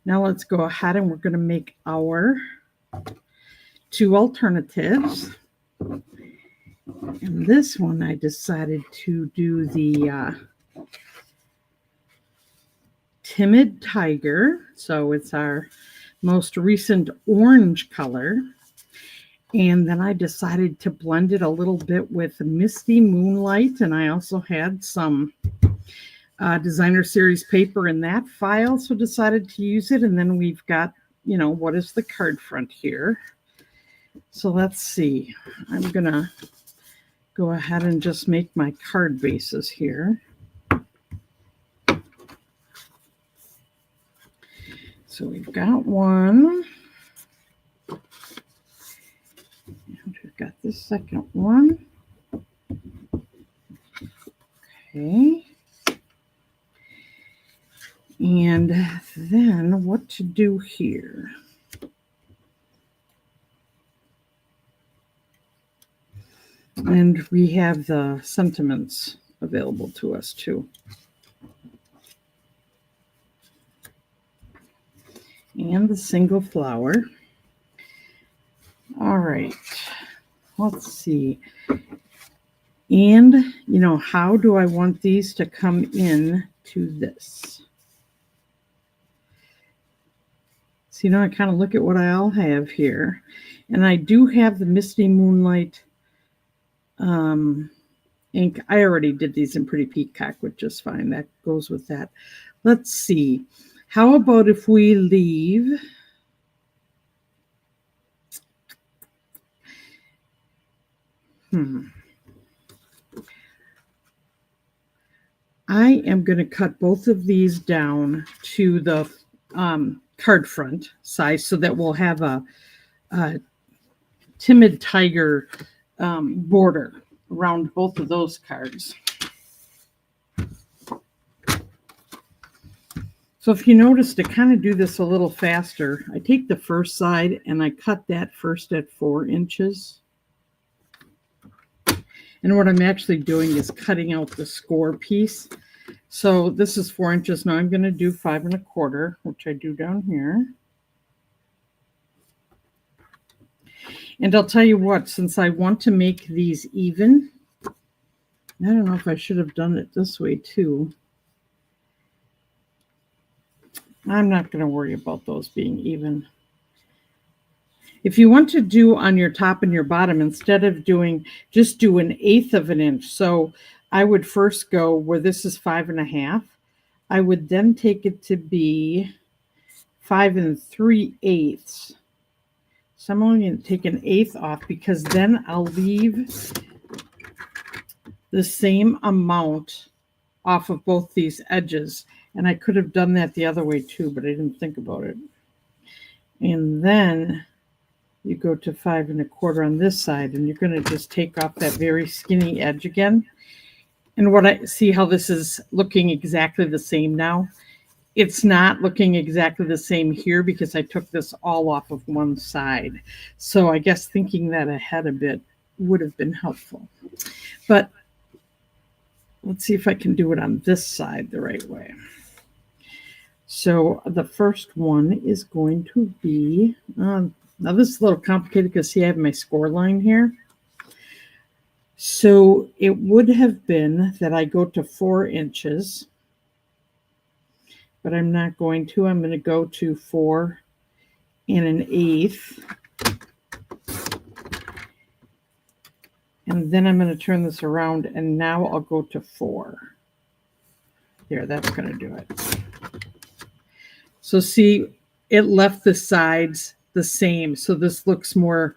Now let's go ahead and we're going to make our two alternatives. And this one I decided to do the Timid Tiger. So it's our most recent orange color. And then I decided to blend it a little bit with Misty Moonlight. And I also had some designer series paper in that file, so decided to use it. And then we've got, what is the card front here? So let's see. I'm going to go ahead and just make my card bases here. So we've got one. And we've got the second one. Okay. And then what to do here? And we have the sentiments available to us too. And the single flower. All right, let's see. And, how do I want these to come in to this? So, I kind of look at what I all have here. And I do have the Misty Moonlight ink. I already did these in Pretty Peacock, which is fine. That goes with that. Let's see. How about if we leave I am going to cut both of these down to the card front size so that we'll have a timid tiger border around both of those cards. So if you notice, to kind of do this a little faster, I take the first side and I cut that first at 4 inches. And what I'm actually doing is cutting out the score piece. So this is 4 inches. Now I'm going to do 5 1/4, which I do down here. And I'll tell you what, since I want to make these even, I don't know if I should have done it this way too. I'm not going to worry about those being even. If you want to do on your top and your bottom, instead of doing, just do 1/8 of an inch. So I would first go where this is 5 1/2. I would then take it to be 5 3/8. So I'm only going to take 1/8 off because then I'll leave the same amount off of both these edges. And I could have done that the other way too, but I didn't think about it. And then you go to 5 1/4 on this side, and you're going to just take off that very skinny edge again. And what I see how this is looking exactly the same now. It's not looking exactly the same here because I took this all off of one side. So I guess thinking that ahead a bit would have been helpful. But let's see if I can do it on this side the right way. So the first one is going to be, now this is a little complicated because see I have my score line here. So it would have been that I go to 4 inches, but I'm not going to. I'm going to go to 4 1/8. And then I'm going to turn this around, and now I'll go to 4. There, that's going to do it. So see, it left the sides the same. So this looks more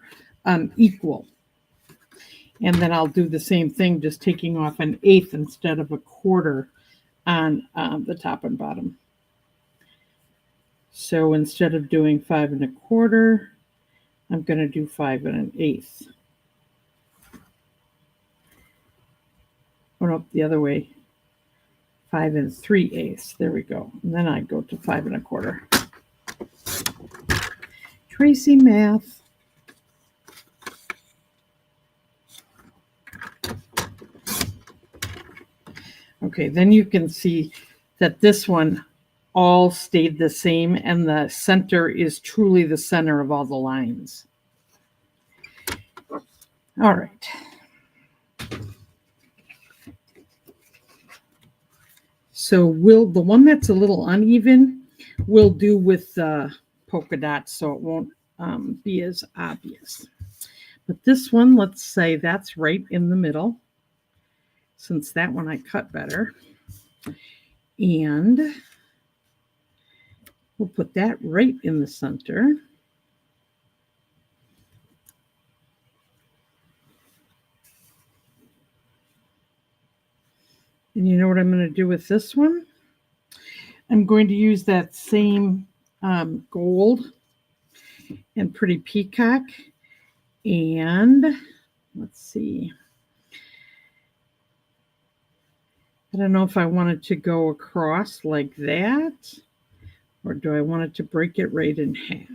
equal. And then I'll do the same thing, just taking off 1/8 instead of 1/4 on the top and bottom. So instead of doing 5 1/4, I'm going to do 5 1/8. Oh, no, the other way. 5 3/8. There we go. And then I go to 5 1/4. Traci math. Okay, then you can see that this one all stayed the same, and the center is truly the center of all the lines. All right. So the one that's a little uneven, we'll do with the polka dots so it won't be as obvious. But this one, let's say that's right in the middle, since that one I cut better. And we'll put that right in the center. And you know what I'm going to do with this one? I'm going to use that same gold and pretty peacock. And let's see. I don't know if I want it to go across like that, or do I want it to break it right in half?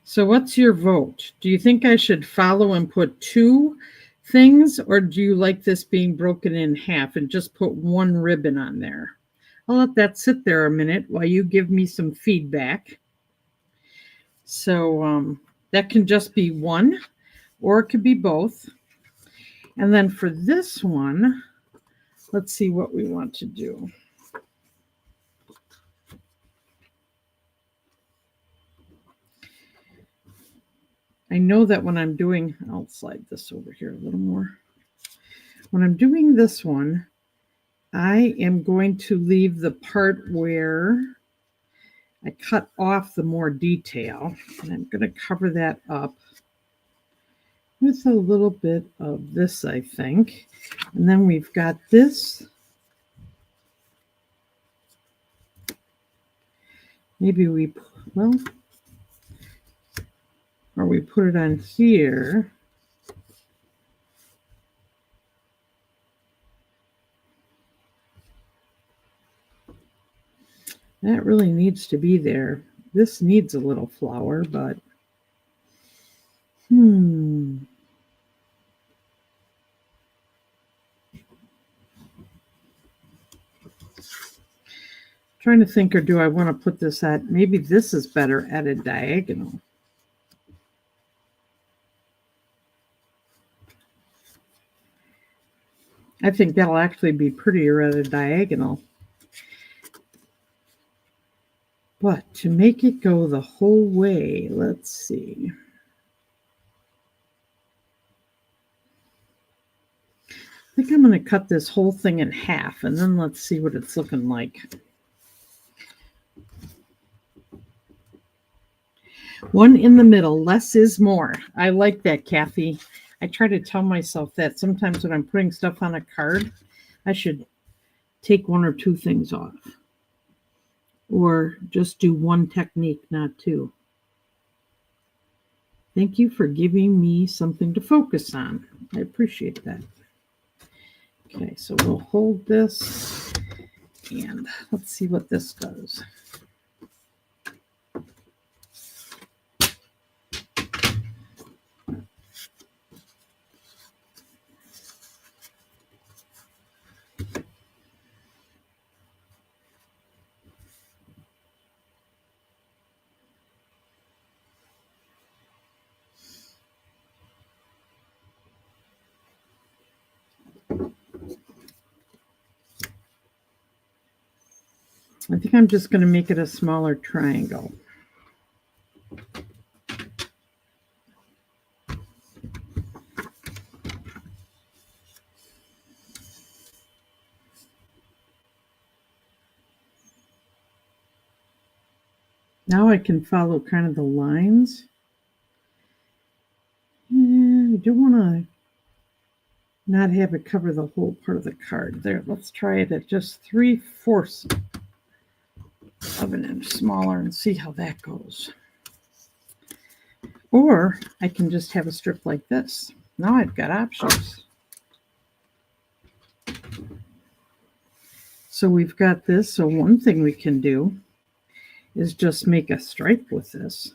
So what's your vote? Do you think I should follow and put 2 things, or do you like this being broken in half and just put 1 ribbon on there? I'll let that sit there a minute while you give me some feedback. So that can just be 1, or it could be both. And then for this one, let's see what we want to do. I know that when I'm doing, I'll slide this over here a little more. When I'm doing this one, I am going to leave the part where I cut off the more detail, and I'm going to cover that up with a little bit of this, I think. And then we've got this. Maybe we, well, or we put it on here. That really needs to be there. This needs a little flower, but trying to think, or do I want to put this at, maybe this is better at a diagonal. I think that'll actually be prettier at a diagonal. But to make it go the whole way, let's see. I think I'm going to cut this whole thing in half, and then let's see what it's looking like. One in the middle, less is more. I like that, Kathy. I try to tell myself that sometimes when I'm putting stuff on a card, I should take one or two things off. Or just do one technique, not two. Thank you for giving me something to focus on. I appreciate that. Okay, so we'll hold this, and let's see what this does. I think I'm just going to make it a smaller triangle. Now I can follow kind of the lines. And I don't want to not have it cover the whole part of the card. There, let's try it at just 3/4 of an inch smaller and see how that goes. Or I can just have a strip like this. Now I've got options. So we've got this. So one thing we can do is just make a stripe with this.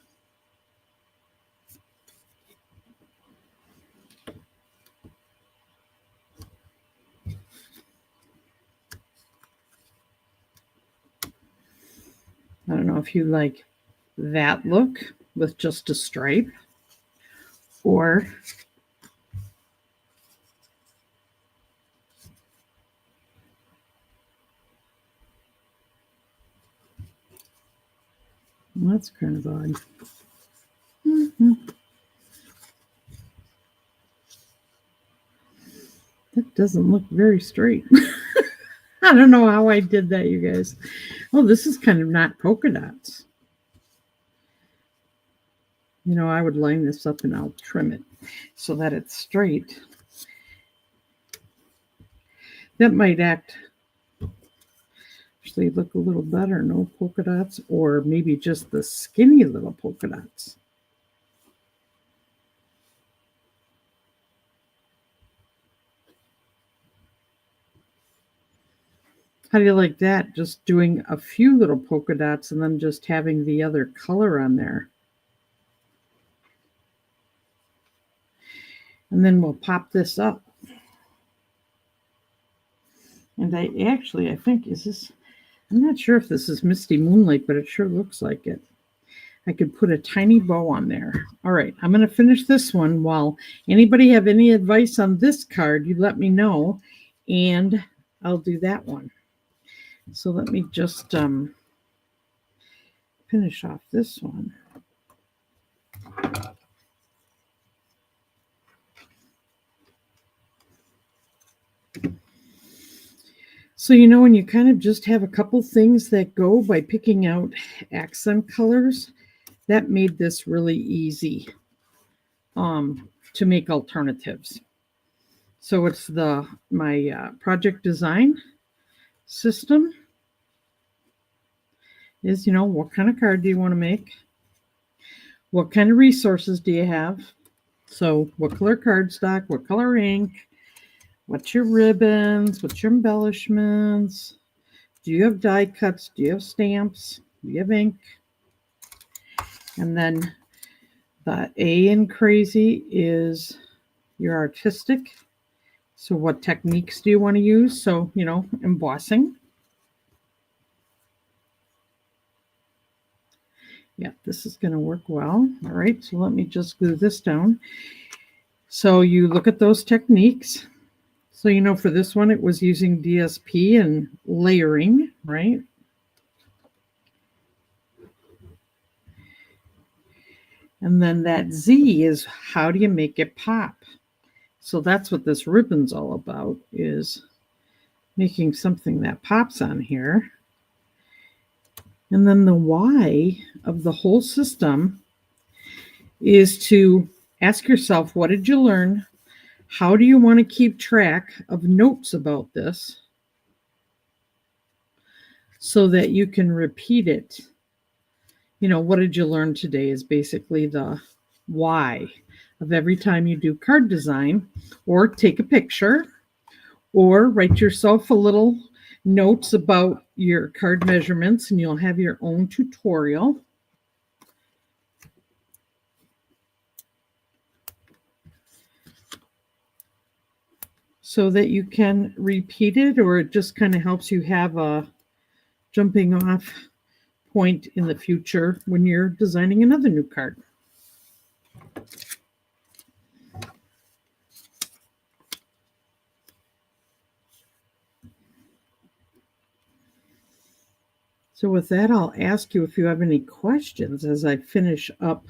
I don't know if you like that look with just a stripe, or that's kind of odd. That doesn't look very straight. I don't know how I did that, you guys. Oh, this is kind of not polka dots. You know, I would line this up and I'll trim it so that it's straight. That might actually look a little better. No polka dots, or maybe just the skinny little polka dots. How do you like that? Just doing a few little polka dots and then just having the other color on there. And then we'll pop this up. And I think, is this, I'm not sure if this is Misty Moonlight, but it sure looks like it. I could put a tiny bow on there. All right, I'm going to finish this one. While anybody have any advice on this card, you let me know, and I'll do that one. So let me just finish off this one. So, you know, when you kind of just have a couple things that go by picking out accent colors, that made this really easy to make alternatives. So it's my project design system is, you know, what kind of card do you want to make? What kind of resources do you have? So what color cardstock, what color ink, what's your ribbons, what's your embellishments? Do you have die cuts? Do you have stamps? Do you have ink? And then the A in crazy is your artistic. So what techniques do you want to use? So, you know, embossing. Yeah, this is going to work well. All right, so let me just glue this down. So you look at those techniques. So, you know, for this one, it was using DSP and layering, right? And then that Z is how do you make it pop? So that's what this ribbon's all about, is making something that pops on here. And then the Y of the whole system is to ask yourself, what did you learn? How do you want to keep track of notes about this so that you can repeat it? You know, what did you learn today is basically the why of every time you do card design, or take a picture, or write yourself a little notes about your card measurements, and you'll have your own tutorial. So that you can repeat it, or it just kind of helps you have a jumping off point in the future when you're designing another new card. So with that, I'll ask you if you have any questions as I finish up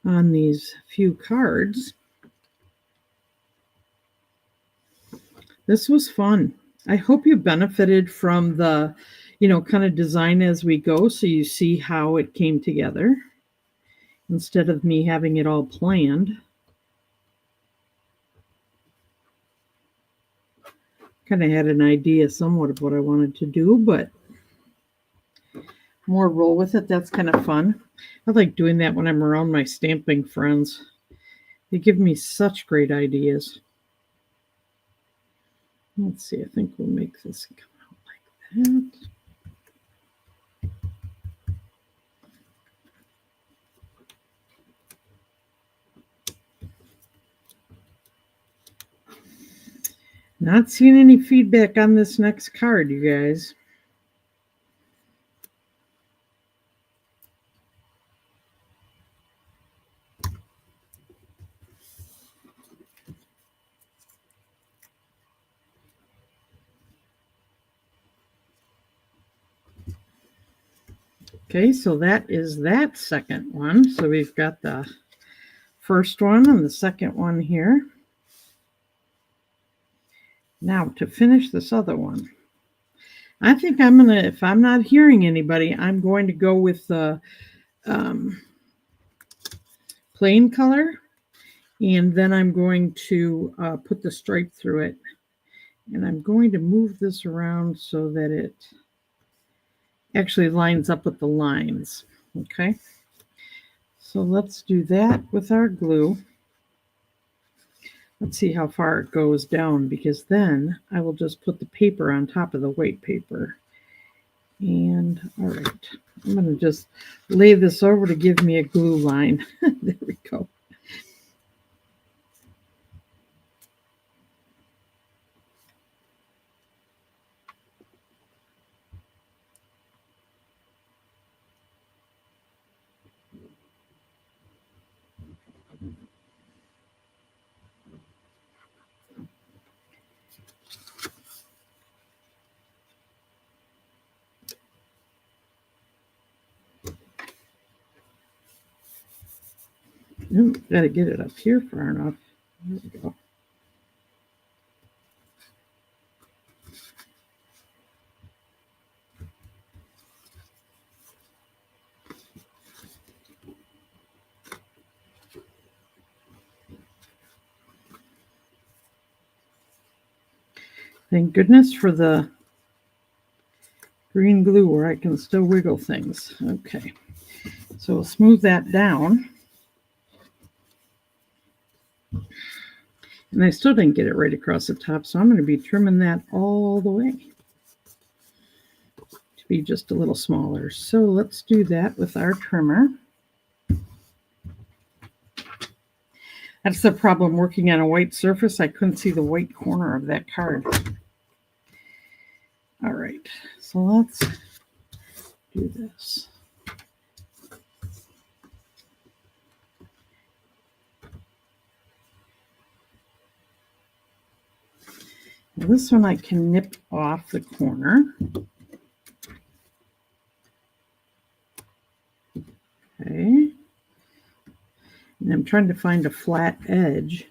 on these few cards. This was fun. I hope you benefited from the, you know, kind of design as we go, so you see how it came together instead of me having it all planned. Kind of had an idea somewhat of what I wanted to do, but more roll with it. That's kind of fun. I like doing that when I'm around my stamping friends. They give me such great ideas. Let's see, I think we'll make this come out like that. Not seeing any feedback on this next card, you guys. Okay, so that is that second one. So we've got the first one and the second one here. Now to finish this other one, I think I'm going to, if I'm not hearing anybody, I'm going to go with the plain color, and then I'm going to put the stripe through it. And I'm going to move this around so that it actually lines up with the lines. Okay, so let's do that with our glue. Let's see how far it goes down, because then I will just put the paper on top of the white paper. And all right, I'm going to just lay this over to give me a glue line. There we go. Got to get it up here far enough. There we go. Thank goodness for the green glue where I can still wiggle things. Okay, so we'll smooth that down. And I still didn't get it right across the top, so I'm going to be trimming that all the way to be just a little smaller. So let's do that with our trimmer. That's the problem working on a white surface. I couldn't see the white corner of that card. All right, so let's do this. Now this one I can nip off the corner. Okay. And I'm trying to find a flat edge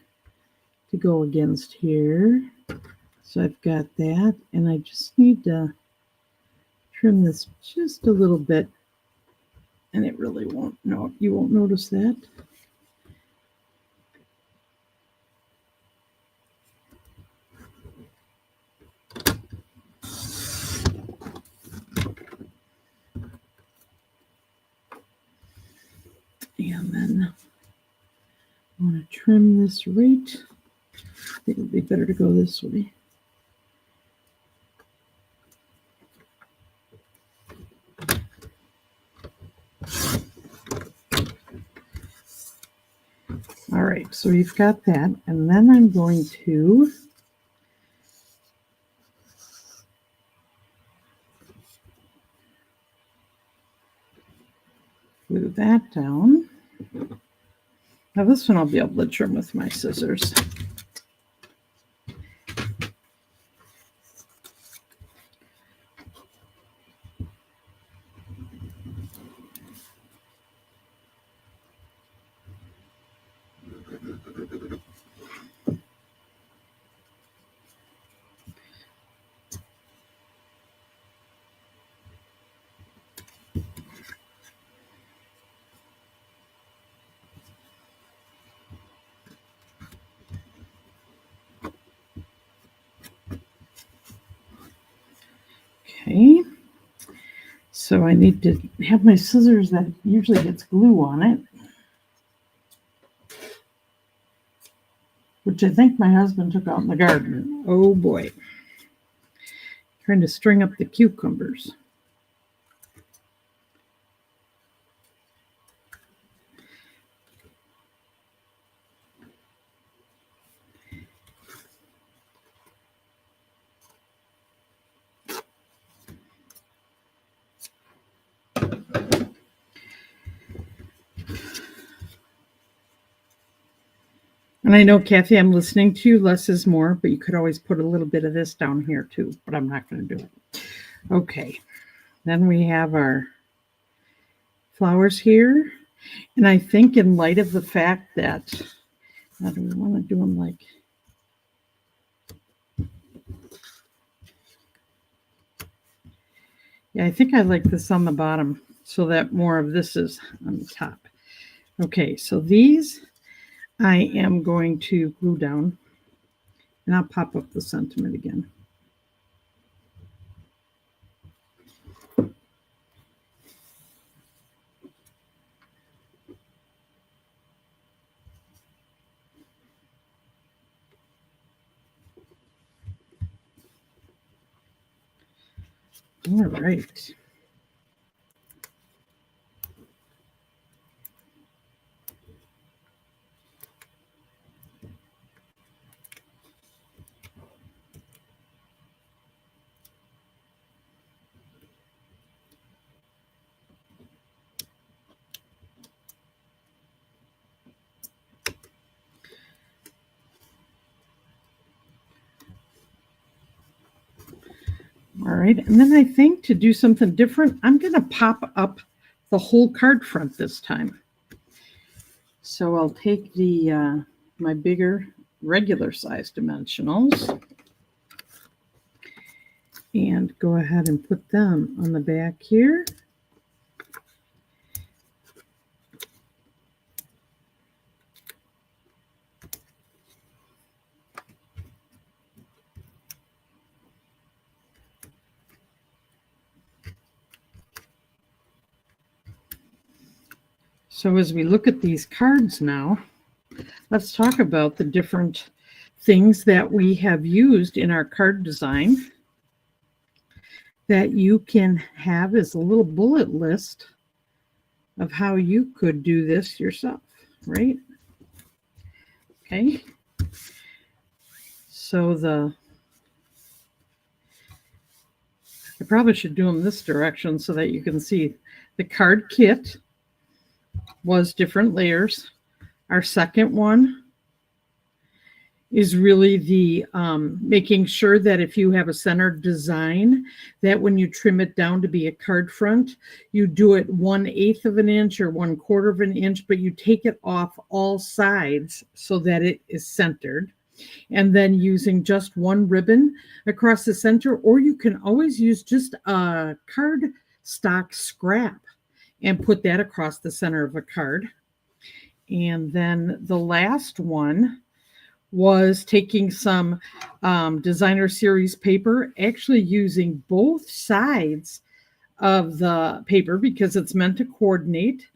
to go against here. So I've got that, and I just need to trim this just a little bit, and it really won't, no, you won't notice that. And then I want to trim this right. I think it would be better to go this way. All right, so we've got that, and then I'm going to glue that down. Now this one I'll be able to trim with my scissors. Okay, so I need to have my scissors that usually gets glue on it, which I think my husband took out in the garden. Oh boy. Trying to string up the cucumbers. And I know, Kathy, I'm listening to you. Less is more, but you could always put a little bit of this down here too, but I'm not going to do it. Okay, then we have our flowers here. And I think in light of the fact that, how do we want to do them like, yeah, I think I like this on the bottom so that more of this is on the top. Okay, so these I am going to glue down, and I'll pop up the sentiment again. All right. All right, and then I think to do something different, I'm going to pop up the whole card front this time. So I'll take the my bigger regular size dimensionals and go ahead and put them on the back here. So as we look at these cards now, let's talk about the different things that we have used in our card design that you can have as a little bullet list of how you could do this yourself, right? Okay. So I probably should do them this direction so that you can see the card kit was different layers. Our second one is really the making sure that if you have a centered design, that when you trim it down to be a card front, you do it 1/8 of an inch or 1/4 of an inch, but you take it off all sides so that it is centered. And then using just one ribbon across the center, or you can always use just a card stock scrap and put that across the center of a card. And then the last one was taking some designer series paper, actually using both sides of the paper because it's meant to coordinate,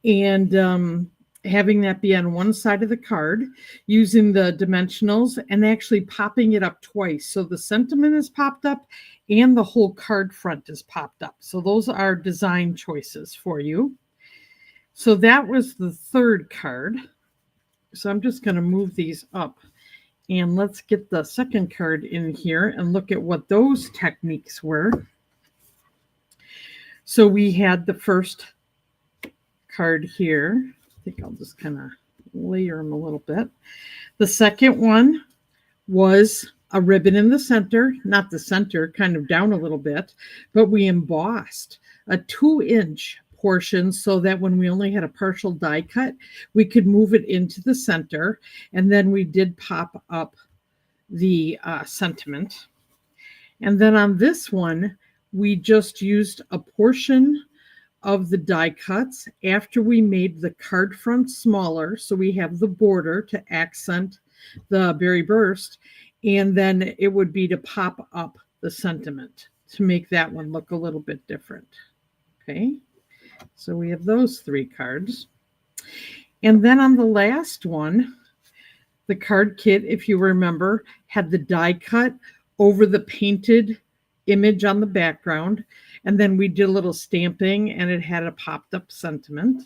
and having that be on one side of the card, using the dimensionals and actually popping it up twice. So the sentiment is popped up and the whole card front is popped up. So those are design choices for you. So that was the third card. So I'm just going to move these up and let's get the second card in here and look at what those techniques were. So we had the first card here. I think I'll just kind of layer them a little bit. The second one was a ribbon in the center, not the center, kind of down a little bit, but we embossed a 2-inch portion so that when we only had a partial die cut, we could move it into the center. And then we did pop up the sentiment. And then on this one, we just used a portion of the die cuts after we made the card front smaller. So we have the border to accent the berry burst. And then it would be to pop up the sentiment to make that one look a little bit different. Okay. So we have those 3 cards. And then on the last one, the card kit, if you remember, had the die cut over the painted image on the background. And then we did a little stamping and it had a popped up sentiment.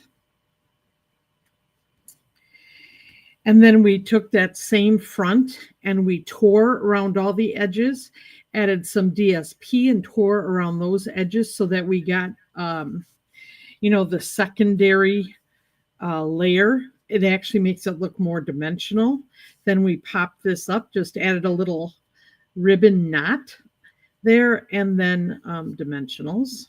And then we took that same front and we tore around all the edges, added some DSP and tore around those edges so that we got, the secondary layer. It actually makes it look more dimensional. Then we popped this up, just added a little ribbon knot there, and then dimensionals.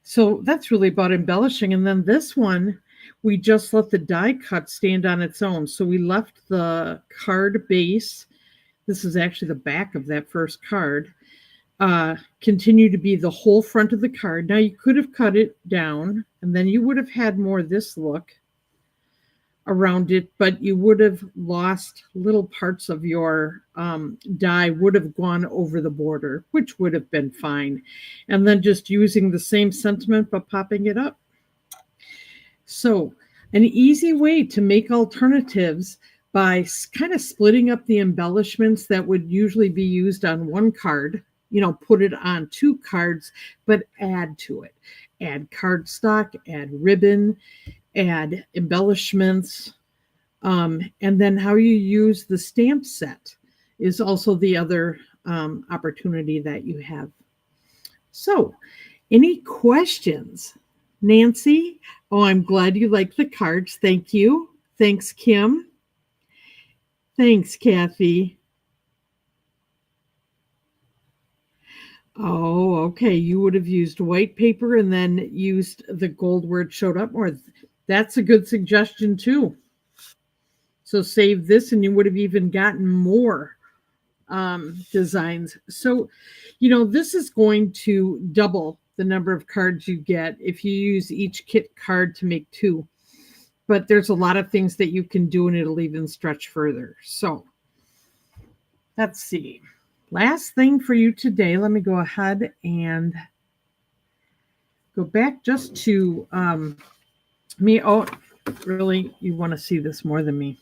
So that's really about embellishing. And then this one, we just let the die cut stand on its own. So we left the card base. This is actually the back of that first card. Continue to be the whole front of the card. Now you could have cut it down and then you would have had more of this look around it, but you would have lost little parts of your die would have gone over the border, which would have been fine. And then just using the same sentiment but popping it up. So an easy way to make alternatives by kind of splitting up the embellishments that would usually be used on one card, put it on 2 cards, but add to it. Add cardstock, add ribbon, add embellishments, and then how you use the stamp set is also the other opportunity that you have. So, any questions? Nancy? Oh, I'm glad you like the cards. Thank you. Thanks, Kim. Thanks, Kathy. Oh, okay. You would have used white paper and then used the gold where it showed up more. That's a good suggestion too. So save this and you would have even gotten more designs. So, this is going to double the number of cards you get if you use each kit card to make 2. But there's a lot of things that you can do and it'll even stretch further. So let's see. Last thing for you today, let me go ahead and go back just to me. Oh, really? You want to see this more than me?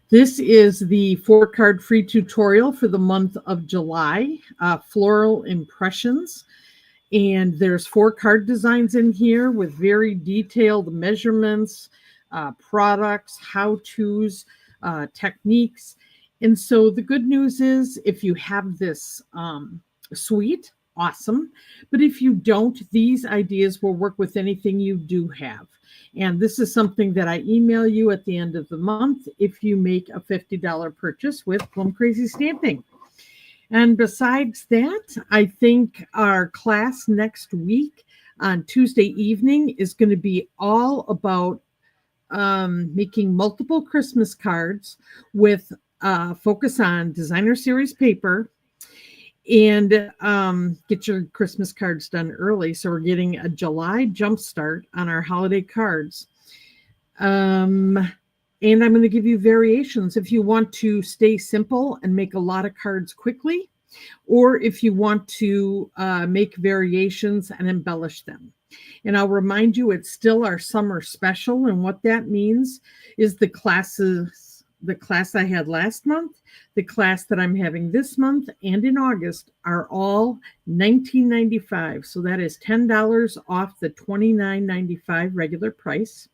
This is the 4-card free tutorial for the month of July, floral impressions. And there's 4 card designs in here with very detailed measurements, products, how-tos, techniques. And so the good news is if you have this suite, awesome. But if you don't, these ideas will work with anything you do have. And this is something that I email you at the end of the month if you make a $50 purchase with Plum Crazy Stamping. And besides that, I think our class next week on Tuesday evening is going to be all about making multiple Christmas cards with focus on designer series paper, and get your Christmas cards done early. So we're getting a July jump start on our holiday cards. And I'm going to give you variations if you want to stay simple and make a lot of cards quickly, or if you want to make variations and embellish them. And I'll remind you, it's still our summer special. And what that means is the class I had last month, the class that I'm having this month and in August are all $19.95. So that is $10 off the $29.95 regular price.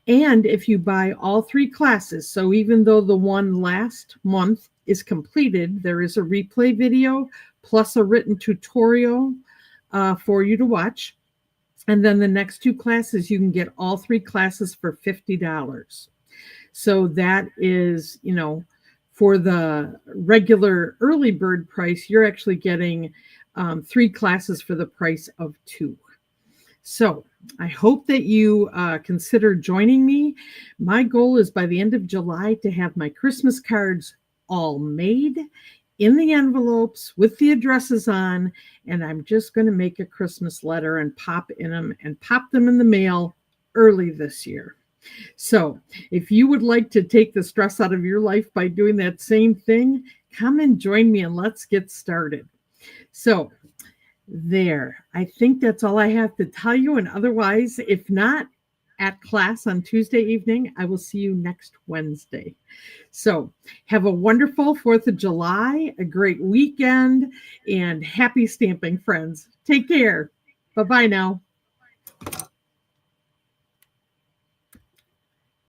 And if you buy all 3 classes, so even though the one last month is completed, there is a replay video plus a written tutorial for you to watch. And then the next 2 classes, you can get all 3 classes for $50. So that is, for the regular early bird price, you're actually getting 3 classes for the price of 2. So I hope that you consider joining me. My goal is by the end of July to have my Christmas cards all made in the envelopes with the addresses on, and I'm just going to make a Christmas letter and pop them in the mail early this year. So if you would like to take the stress out of your life by doing that same thing, come and join me and let's get started. So there, I think that's all I have to tell you. And otherwise, if not at class on Tuesday evening, I will see you next Wednesday. So have a wonderful 4th of July, a great weekend, and happy stamping, friends. Take care. Bye-bye now.